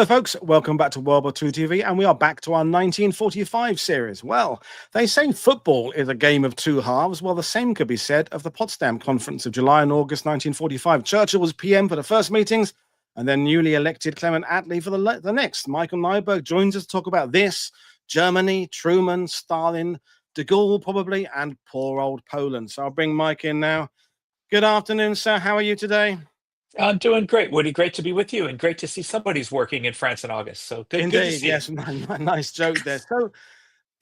Hello, folks. Welcome back to World War II TV, and we are back to our 1945 series. Well, they say football is a game of two halves. Well, the same could be said of the Potsdam Conference of July and August 1945. Churchill was PM for the first meetings, and then newly elected Clement Attlee for the next. Michael Neiberg joins us to talk about this, Germany, Truman, Stalin, de Gaulle probably, and poor old Poland. So I'll bring Mike in now. Good afternoon, sir. How are you today? I'm doing great, Woody. Great to be with you, and great to see somebody's working in France in August. So good to Indeed, see yes, you. nice joke there. So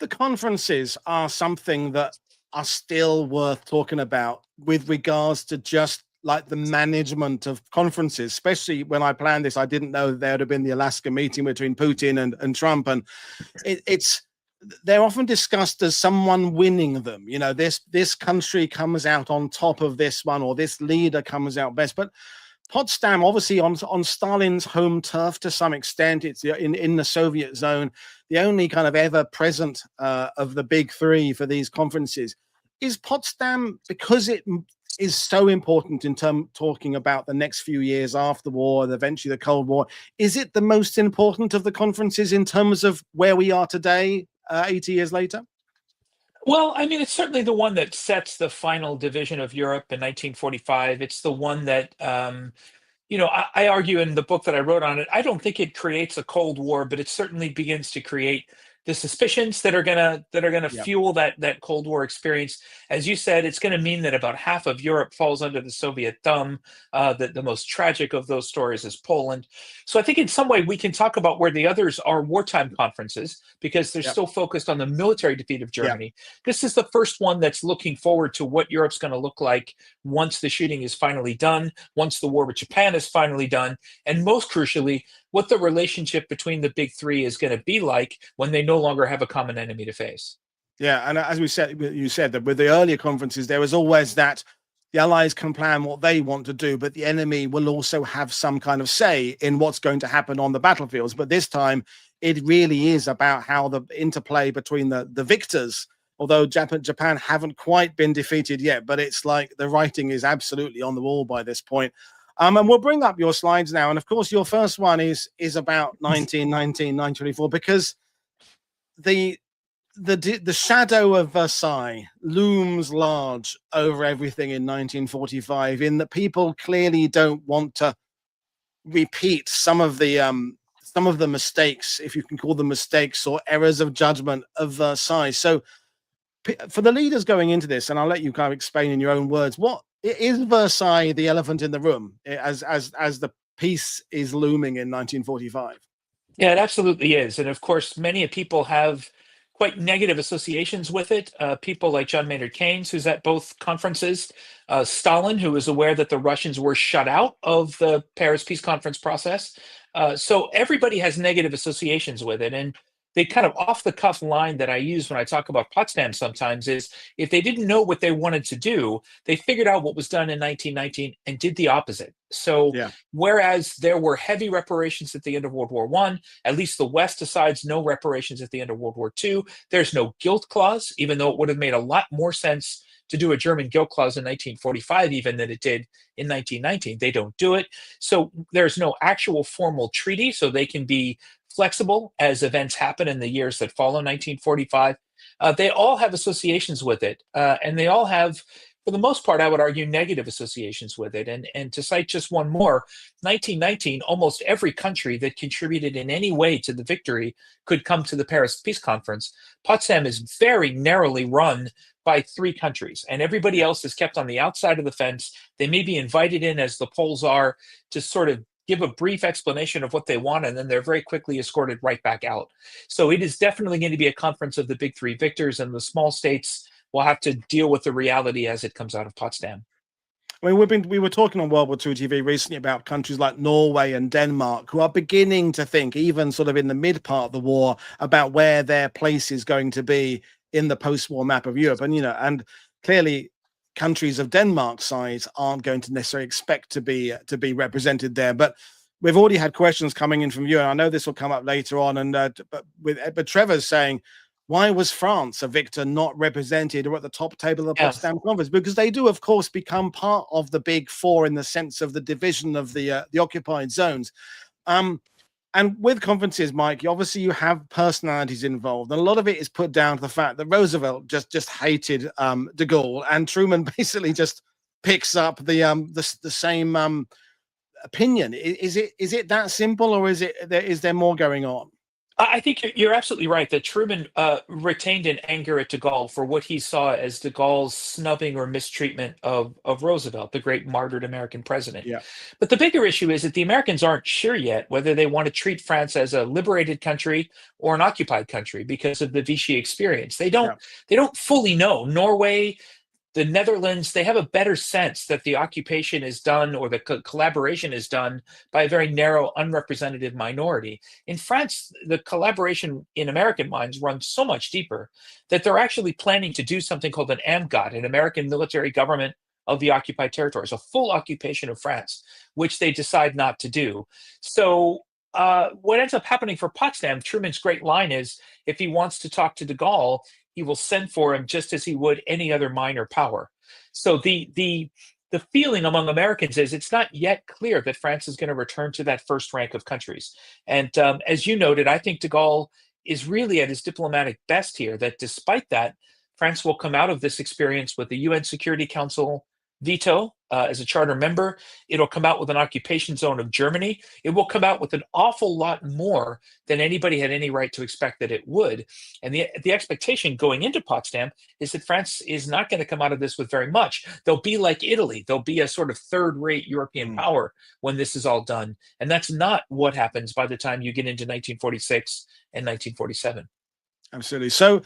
the conferences are something that are still worth talking about with regards to just like the management of conferences, especially when I planned this. I didn't know that there would have been the Alaska meeting between Putin and Trump, and they're often discussed as someone winning them. You know, this country comes out on top of this one, or this leader comes out best. But Potsdam, obviously on Stalin's home turf to some extent, it's in the Soviet zone, the only kind of ever present of the big three for these conferences. Is Potsdam, because it is so important in talking about the next few years after the war and eventually the Cold War, is it the most important of the conferences in terms of where we are today, 80 years later? Well, I mean, it's certainly the one that sets the final division of Europe in 1945. It's the one that, I argue in the book that I wrote on it. I don't think it creates a Cold War, but it certainly begins to create the suspicions that are gonna Yeah. fuel that Cold War experience. As you said, it's going to mean that about half of Europe falls under the Soviet thumb. That the most tragic of those stories is Poland. So I think in some way we can talk about where the others are wartime conferences because they're Yeah. still focused on the military defeat of Yeah. Germany. This is the first one that's looking forward to what Europe's going to look like once the shooting is finally done, once the war with Japan is finally done, and most crucially, what the relationship between the big three is going to be like when they no longer have a common enemy to face. Yeah, and as you said that with the earlier conferences, there was always that the Allies can plan what they want to do, but the enemy will also have some kind of say in what's going to happen on the battlefields. But this time, it really is about how the interplay between the victors. Although Japan haven't quite been defeated yet, but it's like the writing is absolutely on the wall by this point. And we'll bring up your slides now. And of course, your first one is about 1919, 1924, because the shadow of Versailles looms large over everything in 1945, in that people clearly don't want to repeat some of the mistakes, if you can call them mistakes, or errors of judgment of Versailles. So for the leaders going into this, and I'll let you kind of explain in your own words, what is Versailles the elephant in the room as the peace is looming in 1945? Yeah, it absolutely is. And of course, many people have quite negative associations with it. People like John Maynard Keynes, who's at both conferences, Stalin, who was aware that the Russians were shut out of the Paris Peace Conference process. So everybody has negative associations with it. And the kind of off the cuff line that I use when I talk about Potsdam sometimes is if they didn't know what they wanted to do, they figured out what was done in 1919 and did the opposite. So Yeah. whereas there were heavy reparations at the end of World War I, at least the West decides no reparations at the end of World War II. There's no guilt clause, even though it would have made a lot more sense to do a German guilt clause in 1945 even than it did in 1919. They don't do it. So there's no actual formal treaty, so they can be flexible as events happen in the years that follow 1945. They all have associations with it, and they all have, for the most part, I would argue, negative associations with it. And to cite just one more, 1919, almost every country that contributed in any way to the victory could come to the Paris Peace Conference. Potsdam is very narrowly run by three countries, and everybody else is kept on the outside of the fence. They may be invited in as the polls are to sort of give a brief explanation of what they want, and then they're very quickly escorted right back out. So it is definitely going to be a conference of the big three victors, and the small states will have to deal with the reality as it comes out of Potsdam. I mean, we were talking on World War II TV recently about countries like Norway and Denmark who are beginning to think, even sort of in the mid part of the war, about where their place is going to be in the post-war map of Europe. And and clearly, countries of Denmark's size aren't going to necessarily expect to be represented there. But we've already had questions coming in from you, and I know this will come up later on. And but Trevor's saying, why was France, a victor, not represented or at the top table of the Yes. Potsdam Conference? Because they do, of course, become part of the big four in the sense of the division of the occupied zones. And And with conferences, Mike, obviously you have personalities involved, and a lot of it is put down to the fact that Roosevelt just hated de Gaulle, and Truman basically just picks up the same opinion. Is it that simple, or is there more going on? I think you're absolutely right that Truman retained an anger at de Gaulle for what he saw as de Gaulle's snubbing or mistreatment of Roosevelt, the great martyred American president. Yeah. But the bigger issue is that the Americans aren't sure yet whether they want to treat France as a liberated country or an occupied country because of the Vichy experience. They don't. Yeah. They don't fully know. Norway, the Netherlands, they have a better sense that the occupation is done or the collaboration is done by a very narrow, unrepresentative minority. In France, the collaboration in American minds runs so much deeper that they're actually planning to do something called an AMGOT, an American military government of the occupied territories, a full occupation of France, which they decide not to do. So what ends up happening for Potsdam, Truman's great line is, if he wants to talk to de Gaulle, he will send for him just as he would any other minor power. So the feeling among Americans is it's not yet clear that France is going to return to that first rank of countries. And as you noted, I think de Gaulle is really at his diplomatic best here, that despite that, France will come out of this experience with the UN Security Council veto as a charter member. It'll come out with an occupation zone of Germany. It will come out with an awful lot more than anybody had any right to expect that it would. And the expectation going into Potsdam is that France is not going to come out of this with very much. They'll be like Italy. They'll be a sort of third-rate European power when this is all done. And that's not what happens by the time you get into 1946 and 1947. Absolutely. So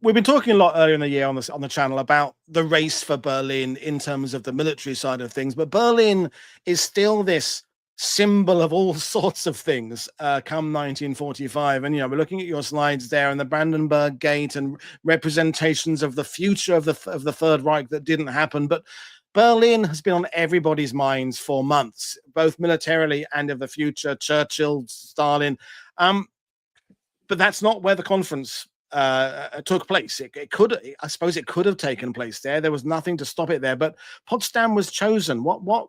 we've been talking a lot earlier in the year on the channel about the race for Berlin in terms of the military side of things, but Berlin is still this symbol of all sorts of things come 1945. And we're looking at your slides there and the Brandenburg Gate and representations of the future of the Third Reich that didn't happen. But Berlin has been on everybody's minds for months, both militarily and of the future. Churchill, Stalin. But that's not where the conference took place. It could, I suppose, it could have taken place there. There was nothing to stop it there. But Potsdam was chosen. What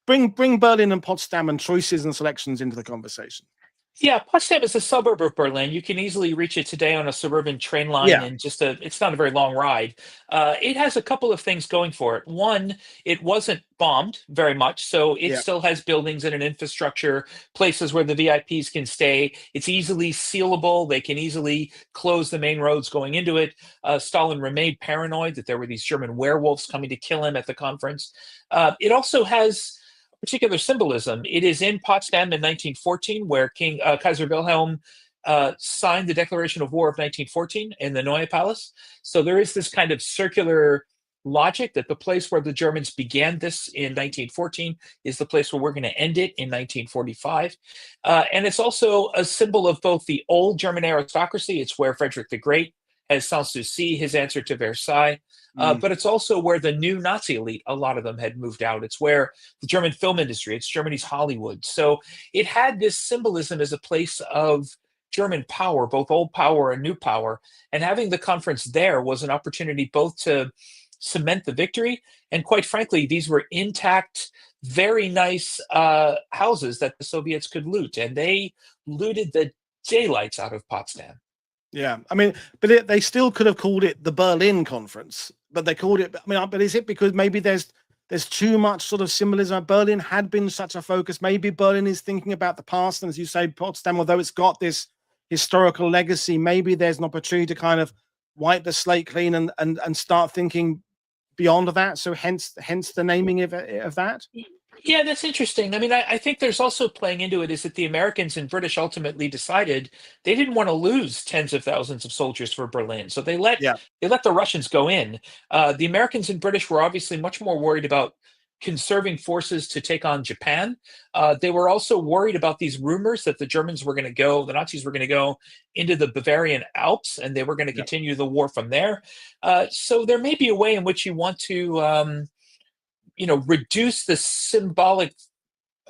bring Berlin and Potsdam and choices and selections into the conversation? Yeah, Potsdam is a suburb of Berlin. You can easily reach it today on a suburban train line, and it's not a very long ride. It has a couple of things going for it. One, it wasn't bombed very much, so it still has buildings and an infrastructure, places where the VIPs can stay. It's easily sealable. They can easily close the main roads going into it. Stalin remained paranoid that there were these German werewolves coming to kill him at the conference. It also has particular symbolism. It is in Potsdam in 1914, where Kaiser Wilhelm signed the Declaration of War of 1914 in the Neue Palace. So there is this kind of circular logic that the place where the Germans began this in 1914 is the place where we're going to end it in 1945. And it's also a symbol of both the old German aristocracy. It's where Frederick the Great has Sanssouci, his answer to Versailles. But it's also where the new Nazi elite, a lot of them had moved out. It's where the German film industry, it's Germany's Hollywood. So it had this symbolism as a place of German power, both old power and new power. And having the conference there was an opportunity both to cement the victory, and quite frankly, these were intact, very nice houses that the Soviets could loot. And they looted the daylights out of Potsdam. Yeah, I mean, but they still could have called it the Berlin Conference, but they called it. I mean, but is it because maybe there's too much sort of symbolism? Berlin had been such a focus. Maybe Berlin is thinking about the past, and as you say, Potsdam, although it's got this historical legacy, maybe there's an opportunity to kind of wipe the slate clean and start thinking beyond that. So hence the naming of that. Yeah, that's interesting. I mean, I think there's also playing into it is that the Americans and British ultimately decided they didn't want to lose tens of thousands of soldiers for Berlin, so they let the Russians go in. The Americans and British were obviously much more worried about conserving forces to take on Japan. They were also worried about these rumors that the Nazis were going to go into the Bavarian Alps, and they were going to continue the war from there. So there may be a way in which you want to reduce the symbolic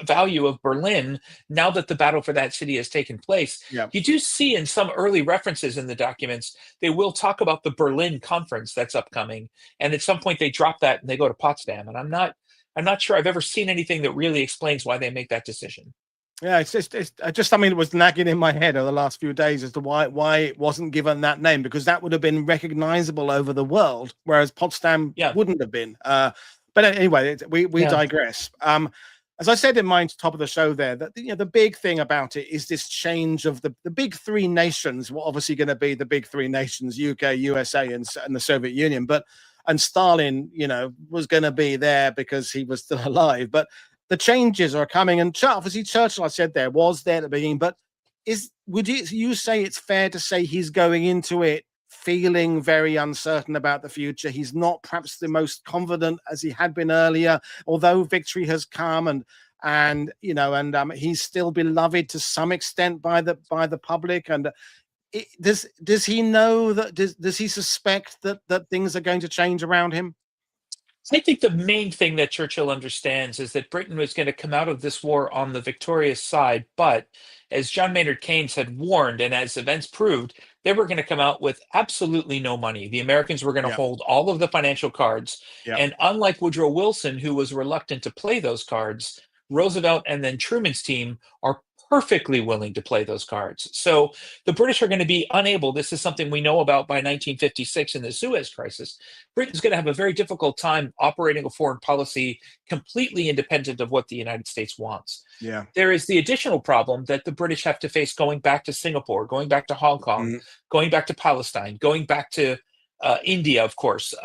value of Berlin now that the battle for that city has taken place. Yeah. You do see in some early references in the documents, they will talk about the Berlin conference that's upcoming. And at some point they drop that and they go to Potsdam. And I'm not sure I've ever seen anything that really explains why they make that decision. Yeah, it's just something that was nagging in my head over the last few days as to why it wasn't given that name, because that would have been recognizable over the world, whereas Potsdam Yeah, wouldn't have been. But anyway, we yeah. digress. As I said in my top of the show there, that the big thing about it is this change of the big three nations were obviously going to be the big three nations: UK, USA, and the Soviet Union. And Stalin, was going to be there because he was still alive. But the changes are coming, and obviously Churchill, I said there, was there at the beginning. But would you say it's fair to say he's going into it feeling very uncertain about the future? He's not perhaps the most confident as he had been earlier, although victory has come, and he's still beloved to some extent by the public. And does he know that? Does he suspect that things are going to change around him? I think the main thing that Churchill understands is that Britain was going to come out of this war on the victorious side, but as John Maynard Keynes had warned, and as events proved, they were going to come out with absolutely no money. The Americans were going to Yeah, hold all of the financial cards, yeah, and unlike Woodrow Wilson, who was reluctant to play those cards, Roosevelt and then Truman's team are perfectly willing to play those cards. So the British are going to be unable. This is something we know about by 1956 in the Suez Crisis. Britain's going to have a very difficult time operating a foreign policy completely independent of what the United States wants. yeah. There is the additional problem that the British have to face going back to Singapore, going back to Hong Kong, Mm, going back to Palestine, going back to India, of course,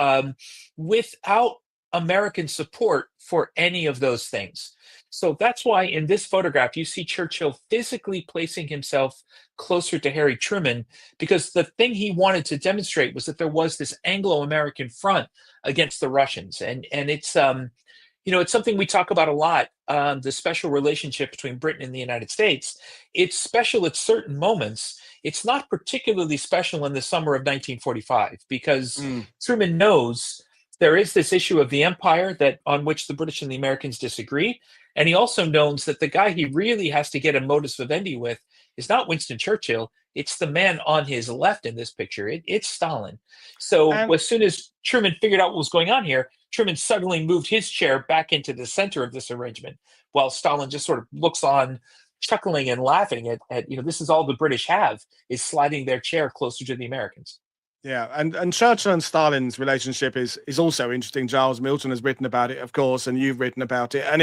without American support for any of those things. So that's why in this photograph, you see Churchill physically placing himself closer to Harry Truman, because the thing he wanted to demonstrate was that there was this Anglo-American front against the Russians. And it's, it's something we talk about a lot, the special relationship between Britain and the United States. It's special at certain moments. It's not particularly special in the summer of 1945, because mm. Truman knows there is this issue of the empire that on which the British and the Americans disagree. And he also knows that the guy he really has to get a modus vivendi with is not Winston Churchill. It's the man on his left in this picture. It's Stalin. So And as soon as Truman figured out what was going on here, Truman suddenly moved his chair back into the center of this arrangement, while Stalin just sort of looks on, chuckling and laughing at this is all the British have, is sliding their chair closer to the Americans. yeah, and Churchill and Stalin's relationship is also interesting. Giles Milton has written about it, of course, and you've written about it. And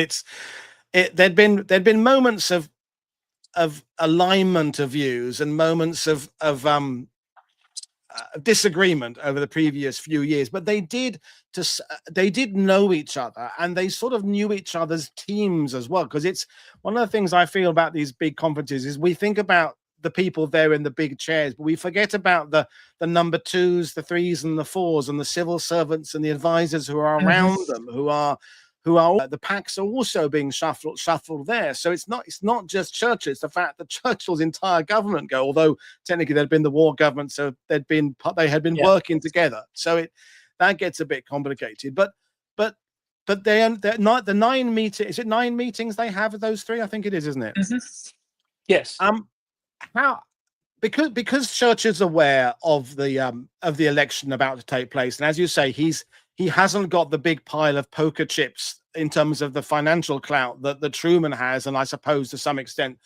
there'd been moments of alignment of views and moments of disagreement over the previous few years, but they did know each other, and they sort of knew each other's teams as well. Because it's one of the things I feel about these big conferences is we think about the people there in the big chairs, but we forget about the number twos, the threes, and the fours, and the civil servants and the advisors who are around them, who are the packs are also being shuffled there. So it's not just Churchill. It's the fact that Churchill's entire government although technically they'd been the war government, so they had been Yeah. working together. So that gets a bit complicated. But they're not the 9 meetings. Is it 9 meetings they have of those three? I think it is, isn't it? Yes. How because Churchill's aware of the election about to take place, and as you say, he hasn't got the big pile of poker chips in terms of the financial clout that Truman has, and I suppose to some extent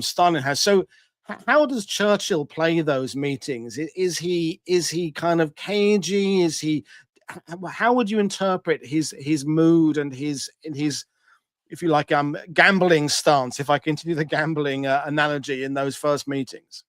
Stalin has. So how does Churchill play those meetings? Is he kind of cagey? How would you interpret his mood and his if you like gambling stance, if I continue the gambling analogy, in those first meetings?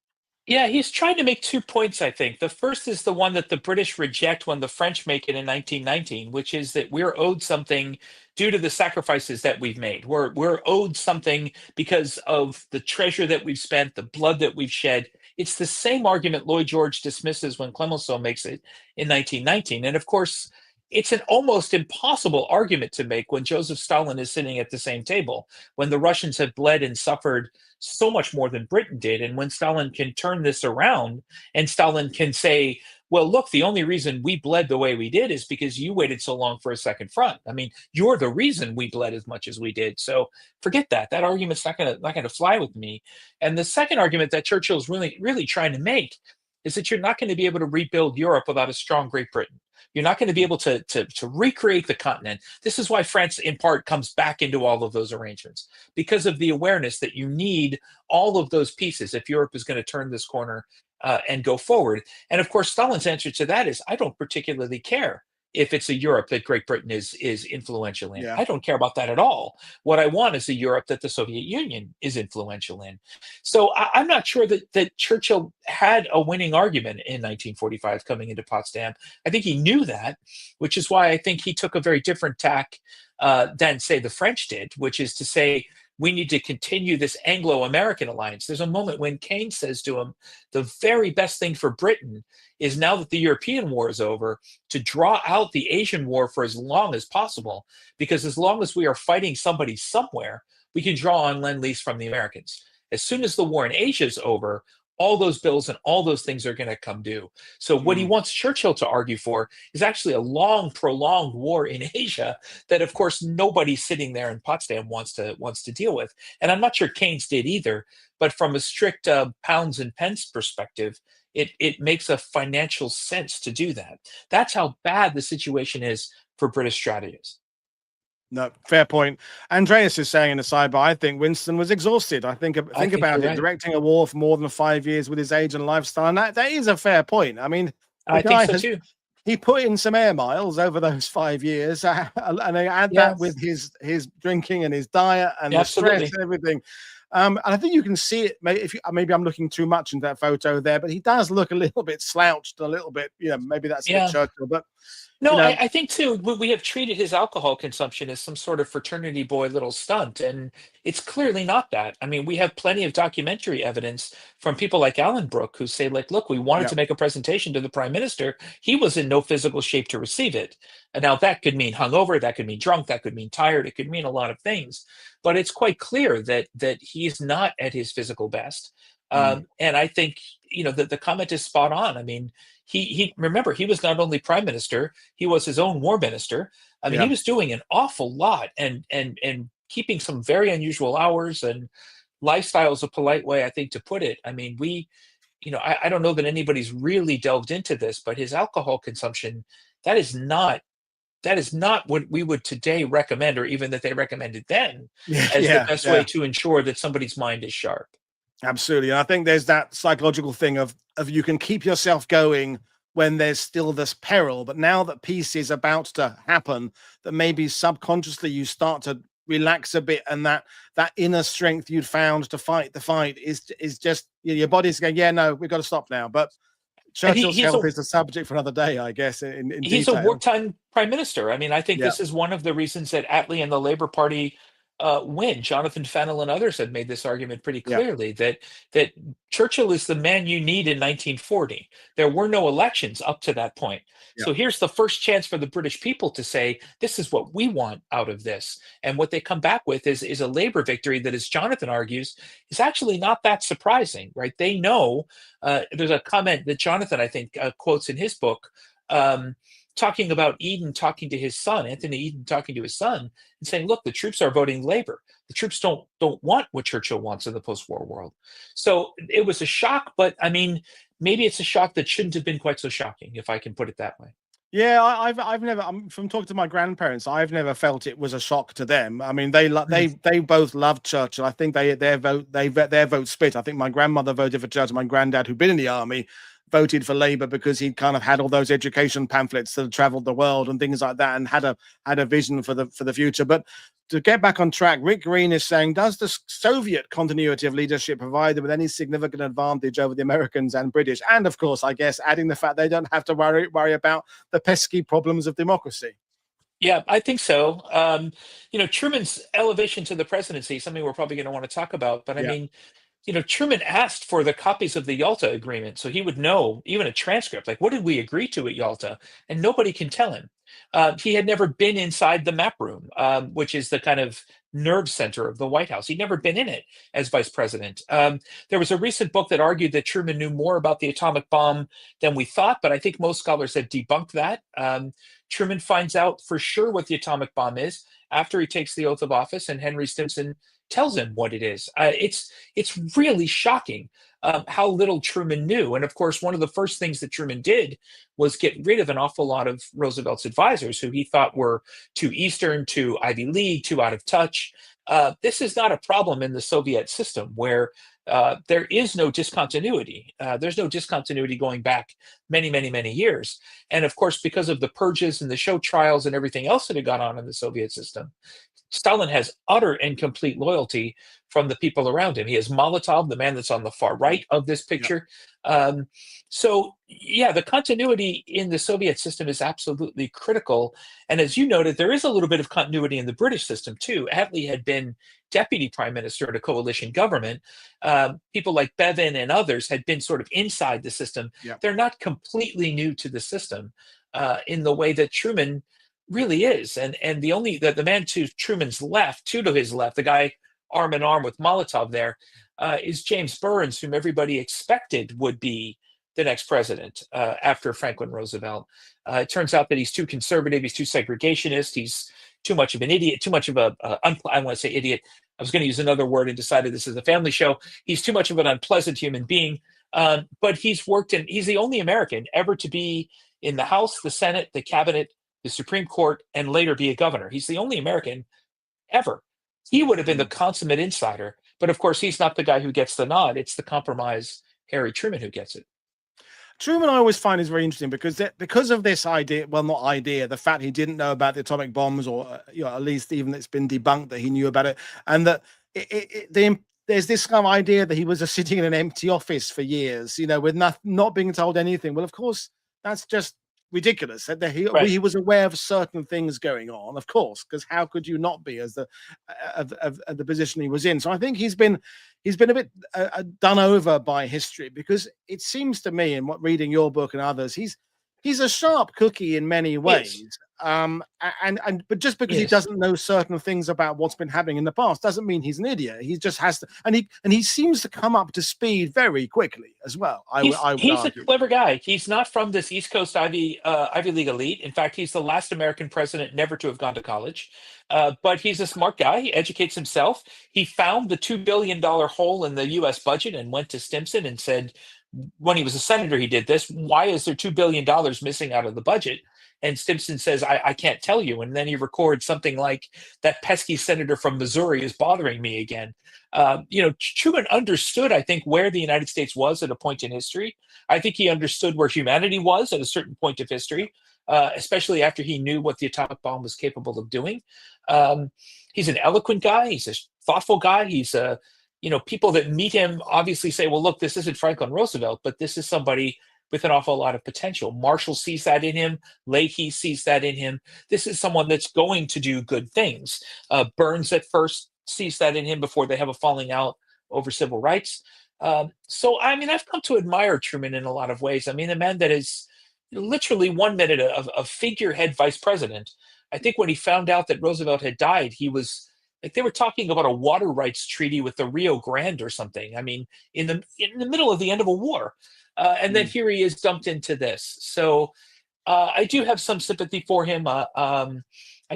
Yeah, he's trying to make 2 points, I think. The first is the one that the British reject when the French make it in 1919, which is that we're owed something due to the sacrifices that we've made. We're owed something because of the treasure that we've spent, the blood that we've shed. It's the same argument Lloyd George dismisses when Clemenceau makes it in 1919. And of course, it's an almost impossible argument to make when Joseph Stalin is sitting at the same table, when the Russians have bled and suffered so much more than Britain did. And when Stalin can turn this around and Stalin can say, well, look, the only reason we bled the way we did is because you waited so long for a second front. I mean, you're the reason we bled as much as we did. So forget that. That argument's not gonna fly with me. And the second argument that Churchill's really, really trying to make is that you're not going to be able to rebuild Europe without a strong Great Britain. You're not going to be able to recreate the continent. This is why France, in part, comes back into all of those arrangements, because of the awareness that you need all of those pieces if Europe is going to turn this corner and go forward. And of course, Stalin's answer to that is, I don't particularly care if it's a Europe that Great Britain is influential in. Yeah. I don't care about that at all. What I want is a Europe that the Soviet Union is influential in. So I'm not sure that Churchill had a winning argument in 1945 coming into Potsdam. I think he knew that, which is why I think he took a very different tack than, say, the French did, which is to say, we need to continue this Anglo-American alliance. There's a moment when Keynes says to him, the very best thing for Britain is, now that the European war is over, to draw out the Asian war for as long as possible, because as long as we are fighting somebody somewhere, we can draw on Lend-Lease from the Americans. As soon as the war in Asia is over, all those bills and all those things are going to come due. So what he wants Churchill to argue for is actually a long, prolonged war in Asia that, of course, nobody sitting there in Potsdam wants to deal with. And I'm not sure Keynes did either, but from a strict pounds and pence perspective, it makes a financial sense to do that. That's how bad the situation is for British strategists. No, fair point. Andreas is saying in the sidebar, I think Winston was exhausted. I think about it, right. directing a war for more than 5 years with his age and lifestyle. And that is a fair point. I mean, I think so too. He put in some air miles over those 5 years, and they add that with his drinking and his diet and the stress and everything. And I think you can see it. Maybe I'm looking too much into that photo there, but he does look a little bit slouched, a little bit. Maybe that's a bit Churchill, but. No, I think too, we have treated his alcohol consumption as some sort of fraternity boy little stunt, and it's clearly not that. I mean, we have plenty of documentary evidence from people like Alan Brooke who say, like, look, we wanted to make a presentation to the prime minister. He was in no physical shape to receive it. And now that could mean hungover, that could mean drunk, that could mean tired, it could mean a lot of things. But it's quite clear that he's not at his physical best. And I think, that the comment is spot on. I mean, he remember, he was not only prime minister, he was his own war minister. I mean, he was doing an awful lot and keeping some very unusual hours, and lifestyle is a polite way, I think, to put it. I mean, I don't know that anybody's really delved into this, but his alcohol consumption, that is not what we would today recommend, or even that they recommended then, as the best way to ensure that somebody's mind is sharp. Absolutely. And I think there's that psychological thing of you can keep yourself going when there's still this peril, but now that peace is about to happen, that maybe subconsciously you start to relax a bit, and that inner strength you'd found to fight the fight is just, your body's going, no, we've got to stop now. But Churchill's health is a subject for another day, I guess. He's detail. A wartime prime minister. I mean, I think this is one of the reasons that Attlee and the Labour Party win. Jonathan Fennell and others have made this argument pretty clearly, that Churchill is the man you need in 1940. There were no elections up to that point. So here's the first chance for the British people to say, this is what we want out of this. And what they come back with is a Labour victory that, as Jonathan argues, is actually not that surprising, right? They know, there's a comment that Jonathan, I think, quotes in his book, talking about Eden talking to his son, Anthony Eden talking to his son, and saying, look, the troops are voting Labour. The troops don't want what Churchill wants in the post-war world. So it was a shock, but I mean, maybe it's a shock that shouldn't have been quite so shocking, if I can put it that way. Yeah, I've never, from talking to my grandparents, I've never felt it was a shock to them. I mean, they both loved Churchill. I think their vote split. I think my grandmother voted for Churchill. My granddad, who'd been in the army, voted for Labour because he'd kind of had all those education pamphlets that had traveled the world and things like that, and had a vision for the future. But to get back on track, Rick Green is saying, does the Soviet continuity of leadership provide them with any significant advantage over the Americans and British? And of course, I guess adding the fact they don't have to worry about the pesky problems of democracy. Yeah, I think so. Truman's elevation to the presidency, something we're probably going to want to talk about, but I mean, Truman asked for the copies of the Yalta Agreement so he would know, even a transcript, like, what did we agree to at Yalta? And nobody can tell him. He had never been inside the map room, which is the kind of nerve center of the White House. He'd never been in it as vice president. There was a recent book that argued that Truman knew more about the atomic bomb than we thought, but I think most scholars have debunked that. Truman finds out for sure what the atomic bomb is after he takes the oath of office, and Henry Stimson tells him what it is. It's really shocking. how little Truman knew. And of course, one of the first things that Truman did was get rid of an awful lot of Roosevelt's advisors who he thought were too Eastern, too Ivy League, too out of touch. This is not a problem in the Soviet system where there is no discontinuity. There's no discontinuity going back many, many, many years. And of course, because of the purges and the show trials and everything else that had gone on in the Soviet system, Stalin has utter and complete loyalty from the people around him. He has Molotov, the man that's on the far right of this picture. So, yeah, the continuity in the Soviet system is absolutely critical. And as you noted, there is a little bit of continuity in the British system, too. Attlee had been deputy prime minister in a coalition government. People like Bevin and others had been sort of inside the system. They're not completely new to the system in the way that Truman really is. And the man to Truman's left, to his left, the guy arm in arm with Molotov there, is James Burns, whom everybody expected would be the next president after Franklin Roosevelt. It turns out that he's too conservative, he's too segregationist, he's too much of an idiot, too much of I want to say idiot. I was going to use another word and decided this is a family show. He's too much of an unpleasant human being, but he's the only American ever to be in the House, the Senate, the Cabinet, the Supreme Court, and later be a governor. He's the only American ever. He would have been the consummate insider, but of course he's not the guy who gets the nod. It's the compromise Harry Truman who gets it. Truman, I always find, is very interesting because of this idea. Well, not idea. The fact he didn't know about the atomic bombs, or at least even it's been debunked that he knew about it, and that there's this kind of idea that he was just sitting in an empty office for years, with not being told anything. Well, of course, that's just ridiculous. That he was aware of certain things going on, of course, because how could you not be as the position he was in? So I think he's been a bit done over by history, because it seems to me, in reading your book and others, he's a sharp cookie in many ways. But just because he doesn't know certain things about what's been happening in the past doesn't mean he's an idiot. He just has to, and he seems to come up to speed very quickly as well. He's a clever guy. He's not from this East Coast Ivy League elite. In fact, he's the last American president never to have gone to college. But he's a smart guy. He educates himself. He found the $2 billion hole in the U.S. budget and went to Stimson and said, when he was a senator, he did this. Why is there $2 billion missing out of the budget? And Stimson says, I can't tell you. And then he records something like, that pesky senator from Missouri is bothering me again. Truman understood, I think, where the United States was at a point in history. I think he understood where humanity was at a certain point of history, especially after he knew what the atomic bomb was capable of doing. He's an eloquent guy. He's a thoughtful guy. He's people that meet him obviously say, well, look, this isn't Franklin Roosevelt, but this is somebody with an awful lot of potential. Marshall sees that in him. Leahy sees that in him. This is someone that's going to do good things. Burns at first sees that in him before they have a falling out over civil rights. So, I've come to admire Truman in a lot of ways. A man that is literally 1 minute a figurehead vice president. I think when he found out that Roosevelt had died, he was like, they were talking about a water rights treaty with the Rio Grande or something. In the middle of the end of a war. And then here he is dumped into this. So I do have some sympathy for him. I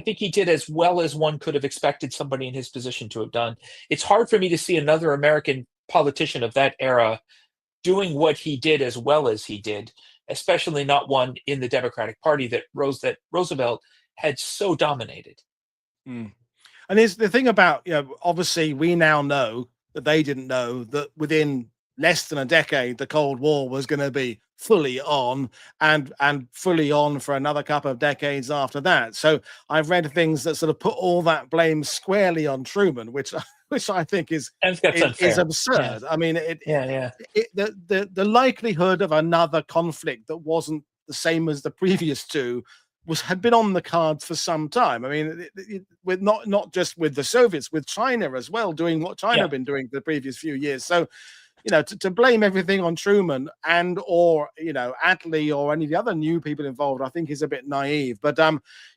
think he did as well as one could have expected somebody in his position to have done. It's hard for me to see another American politician of that era doing what he did as well as he did, especially not one in the Democratic Party that Roosevelt had so dominated. And here's the thing about, obviously we now know that they didn't know that within less than a decade, the Cold War was going to be fully on and fully on for another couple of decades after that. So I've read things that sort of put all that blame squarely on Truman, which I think is absurd. Yeah. The likelihood of another conflict that wasn't the same as the previous two had been on the cards for some time. With not just with the Soviets, with China as well, doing what China had been doing for the previous few years. So, to blame everything on Truman or Attlee or any of the other new people involved, I think is a bit naive. But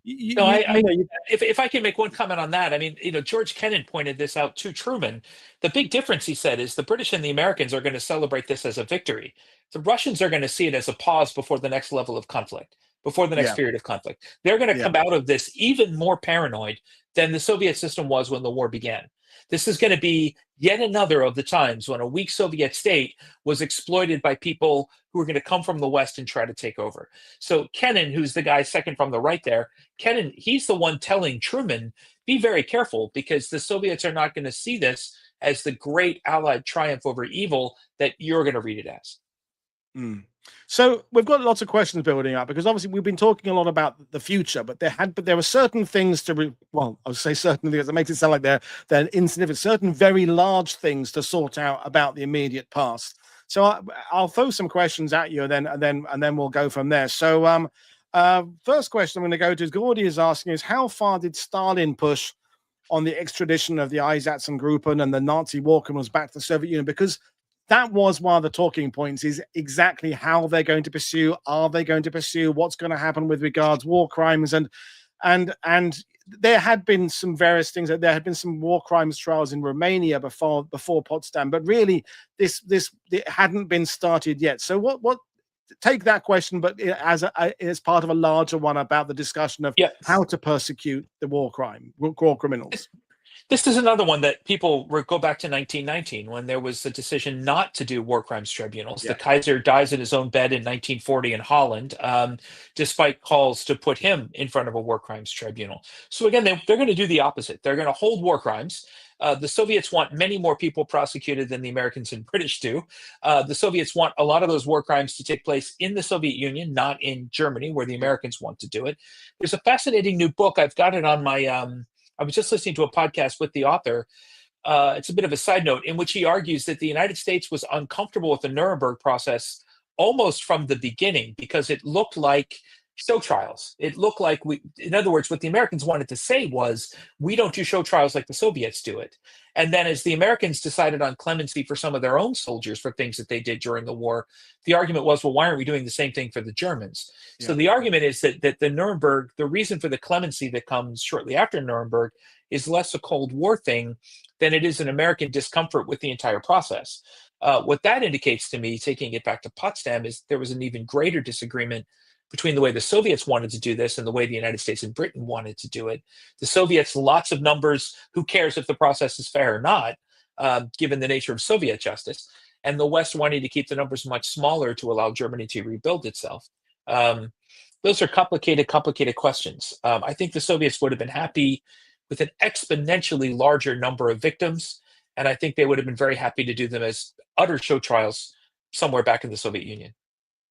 if I can make one comment on that, George Kennan pointed this out to Truman. The big difference, he said, is the British and the Americans are going to celebrate this as a victory. The Russians are going to see it as a pause before the next level of conflict, before the next period of conflict. They're going to come out of this even more paranoid than the Soviet system was when the war began. This is going to be yet another of the times when a weak Soviet state was exploited by people who are going to come from the West and try to take over. So Kennan, who's the guy second from the right there, Kennan, he's the one telling Truman, be very careful, because the Soviets are not going to see this as the great Allied triumph over evil that you're going to read it as. So we've got lots of questions building up, because obviously we've been talking a lot about the future, but there were certain things to I would say certain things that makes it sound like they're insignificant, certain very large things to sort out about the immediate past. So I'll throw some questions at you, and then we'll go from there. So first question I'm going to go to is Gordy is asking is, how far did Stalin push on the extradition of the Einsatzgruppen and the Nazi war criminals back to the Soviet Union? Because that was one of the talking points, is exactly how they're going to pursue. Are they going to pursue? What's going to happen with regards war crimes? And there had been some various things. There had been some war crimes trials in Romania before Potsdam, but really this it hadn't been started yet. So what take that question, but as part of a larger one about the discussion of how to persecute the war criminals. This is another one that people go back to 1919, when there was a decision not to do war crimes tribunals. The Kaiser dies in his own bed in 1940 in Holland, despite calls to put him in front of a war crimes tribunal. So again, they're going to do the opposite. They're going to hold war crimes. The Soviets want many more people prosecuted than the Americans and British do. The Soviets want a lot of those war crimes to take place in the Soviet Union, not in Germany, where the Americans want to do it. There's a fascinating new book. I've got it on my... I was just listening to a podcast with the author. It's a bit of a side note, in which he argues that the United States was uncomfortable with the Nuremberg process almost from the beginning, because it looked like show trials. It looked like in other words, what the Americans wanted to say was, we don't do show trials like the Soviets do it. And then as the Americans decided on clemency for some of their own soldiers for things that they did during the war, the argument was, well, why aren't we doing the same thing for the Germans? Yeah. So the argument is that the Nuremberg, the reason for the clemency that comes shortly after Nuremberg, is less a Cold War thing than it is an American discomfort with the entire process. What that indicates to me, taking it back to Potsdam, is there was an even greater disagreement between the way the Soviets wanted to do this and the way the United States and Britain wanted to do it. The Soviets, lots of numbers, who cares if the process is fair or not, given the nature of Soviet justice, and the West wanting to keep the numbers much smaller to allow Germany to rebuild itself. Those are complicated questions. I think the Soviets would have been happy with an exponentially larger number of victims, and I think they would have been very happy to do them as utter show trials somewhere back in the Soviet Union.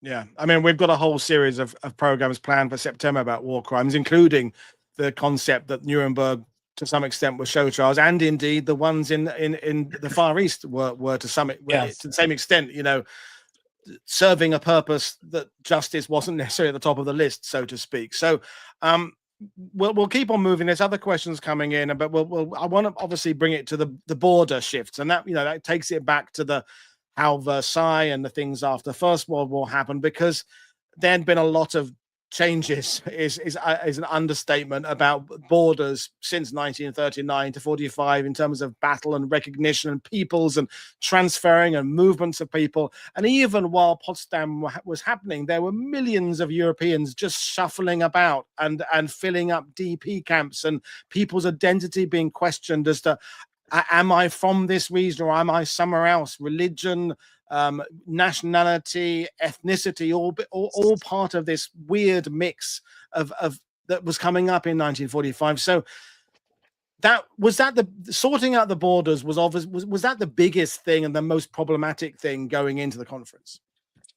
Yeah, I mean, we've got a whole series of programs planned for September about war crimes, including the concept that Nuremberg, to some extent, were show trials, and indeed the ones in the Far East were to the same extent, serving a purpose that justice wasn't necessarily at the top of the list, so to speak. So we'll keep on moving. There's other questions coming in, but I want to obviously bring it to the border shifts, and that takes it back to how Versailles and the things after the First World War happened, because there'd been a lot of changes is an understatement about borders since 1939 to 45 in terms of battle and recognition and peoples and transferring and movements of people. And even while Potsdam was happening, there were millions of Europeans just shuffling about and filling up DP camps, and people's identity being questioned as to, am I from this region or am I somewhere else? Religion, nationality, ethnicity, all part of this weird mix of that was coming up in 1945. So the sorting out the borders was that the biggest thing and the most problematic thing going into the conference?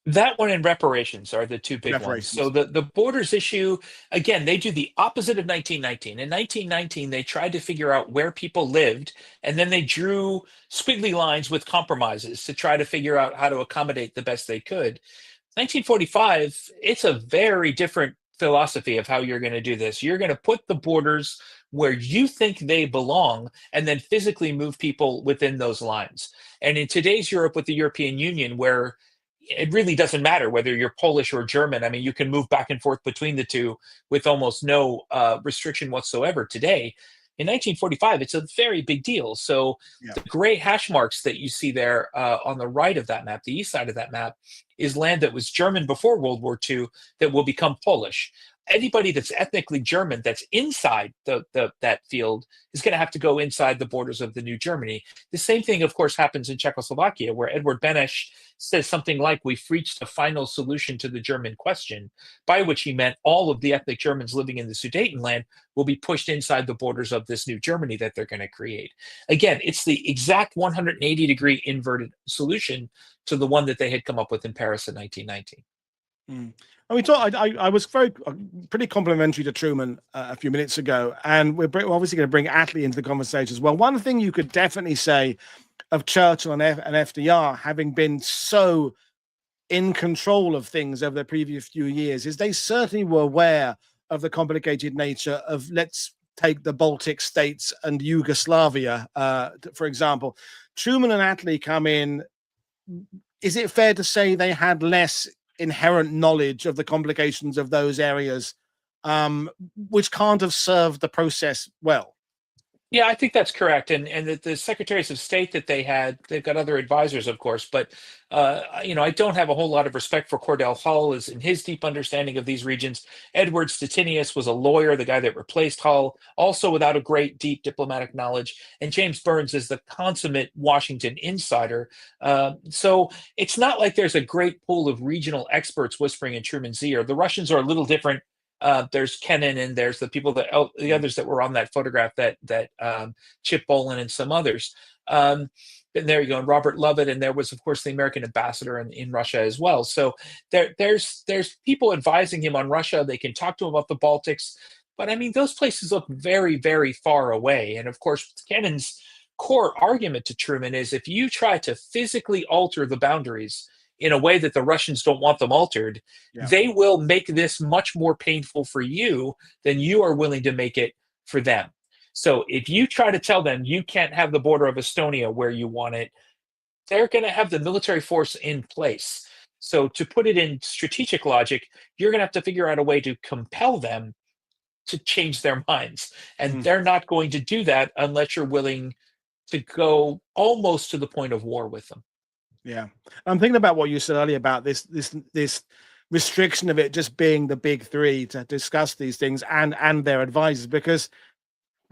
That one and reparations are the two big ones. So the borders issue, again, they do the opposite of 1919. In 1919, they tried to figure out where people lived, and then they drew squiggly lines with compromises to try to figure out how to accommodate the best they could. 1945, it's a very different philosophy of how you're going to do this. You're going to put the borders where you think they belong, and then physically move people within those lines. And in today's Europe, with the European Union, where it really doesn't matter whether you're Polish or German. I mean, you can move back and forth between the two with almost no restriction whatsoever today. In 1945, it's a very big deal. So the gray hash marks that you see there on the right of that map, the east side of that map, is land that was German before World War II that will become Polish. anybody that's ethnically German that's inside that field is going to have to go inside the borders of the new Germany. The same thing, of course, happens in Czechoslovakia, where Edward Beneš says something like, "We've reached a final solution to the German question," by which he meant all of the ethnic Germans living in the Sudetenland will be pushed inside the borders of this new Germany that they're going to create. Again, it's the exact 180-degree inverted solution to the one that they had come up with in Paris in 1919. And I was pretty complimentary to Truman a few minutes ago, and we're obviously going to bring Attlee into the conversation as well. One thing you could definitely say of Churchill and FDR having been so in control of things over the previous few years is they certainly were aware of the complicated nature of, let's take the Baltic states and Yugoslavia, for example. Truman and Attlee come in. Is it fair to say they had less inherent knowledge of the complications of those areas, which can't have served the process well? Yeah, I think that's correct. And the secretaries of state that they've got other advisors, of course, but I don't have a whole lot of respect for Cordell Hull as in his deep understanding of these regions. Edward Stettinius was a lawyer, the guy that replaced Hull, also without a great deep diplomatic knowledge. And James Burns is the consummate Washington insider. So it's not like there's a great pool of regional experts whispering in Truman's ear. The Russians are a little different. There's Kennan, and there's the people the others that were on that photograph, that Chip Bolin and some others. And there you go, and Robert Lovett, and there was, of course, the American ambassador in Russia as well. So there's people advising him on Russia. They can talk to him about the Baltics, but I mean, those places look very, very far away. And of course, Kennan's core argument to Truman is, if you try to physically alter the boundaries in a way that the Russians don't want them altered, they will make this much more painful for you than you are willing to make it for them. So if you try to tell them you can't have the border of Estonia where you want it, they're going to have the military force in place. So to put it in strategic logic, you're going to have to figure out a way to compel them to change their minds. And they're not going to do that unless you're willing to go almost to the point of war with them. Yeah, I'm thinking about what you said earlier about this restriction of it just being the big three to discuss these things and their advisors, because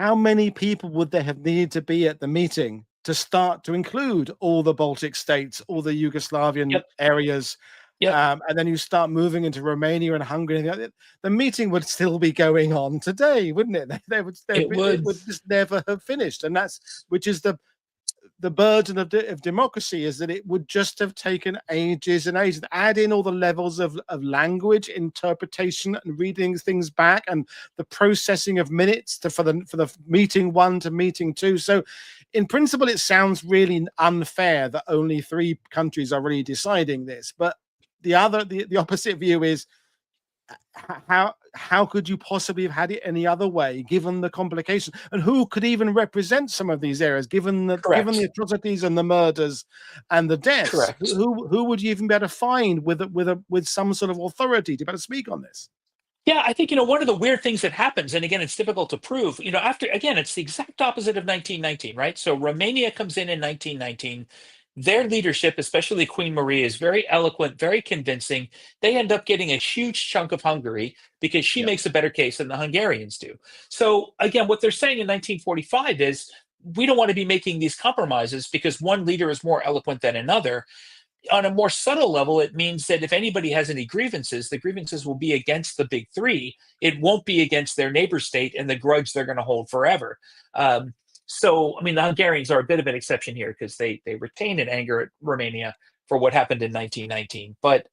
how many people would there have needed to be at the meeting to start to include all the Baltic states, all the Yugoslavian areas? And then you start moving into Romania and Hungary. The meeting would still be going on today, wouldn't it? It would just never have finished, and which is the burden of democracy, is that it would just have taken ages and ages. Add in all the levels of language, interpretation, and reading things back, and the processing of minutes for the meeting one to meeting two. So, in principle, it sounds really unfair that only three countries are really deciding this. But the opposite view is, how could you possibly have had it any other way, given the complication, and who could even represent some of these areas, given the atrocities and the murders and the deaths? Who would you even be able to find with some sort of authority to be able to speak on this? Yeah, I think, one of the weird things that happens, and again, it's difficult to prove, it's the exact opposite of 1919, right? So Romania comes in 1919. Their leadership, especially Queen Marie, is very eloquent, very convincing. They end up getting a huge chunk of Hungary because she makes a better case than the Hungarians do. So again, what they're saying in 1945 is, we don't want to be making these compromises because one leader is more eloquent than another. On a more subtle level, it means that if anybody has any grievances, the grievances will be against the big three. It won't be against their neighbor state and the grudge they're going to hold forever. So, I mean, the Hungarians are a bit of an exception here because they retain an anger at Romania for what happened in 1919. But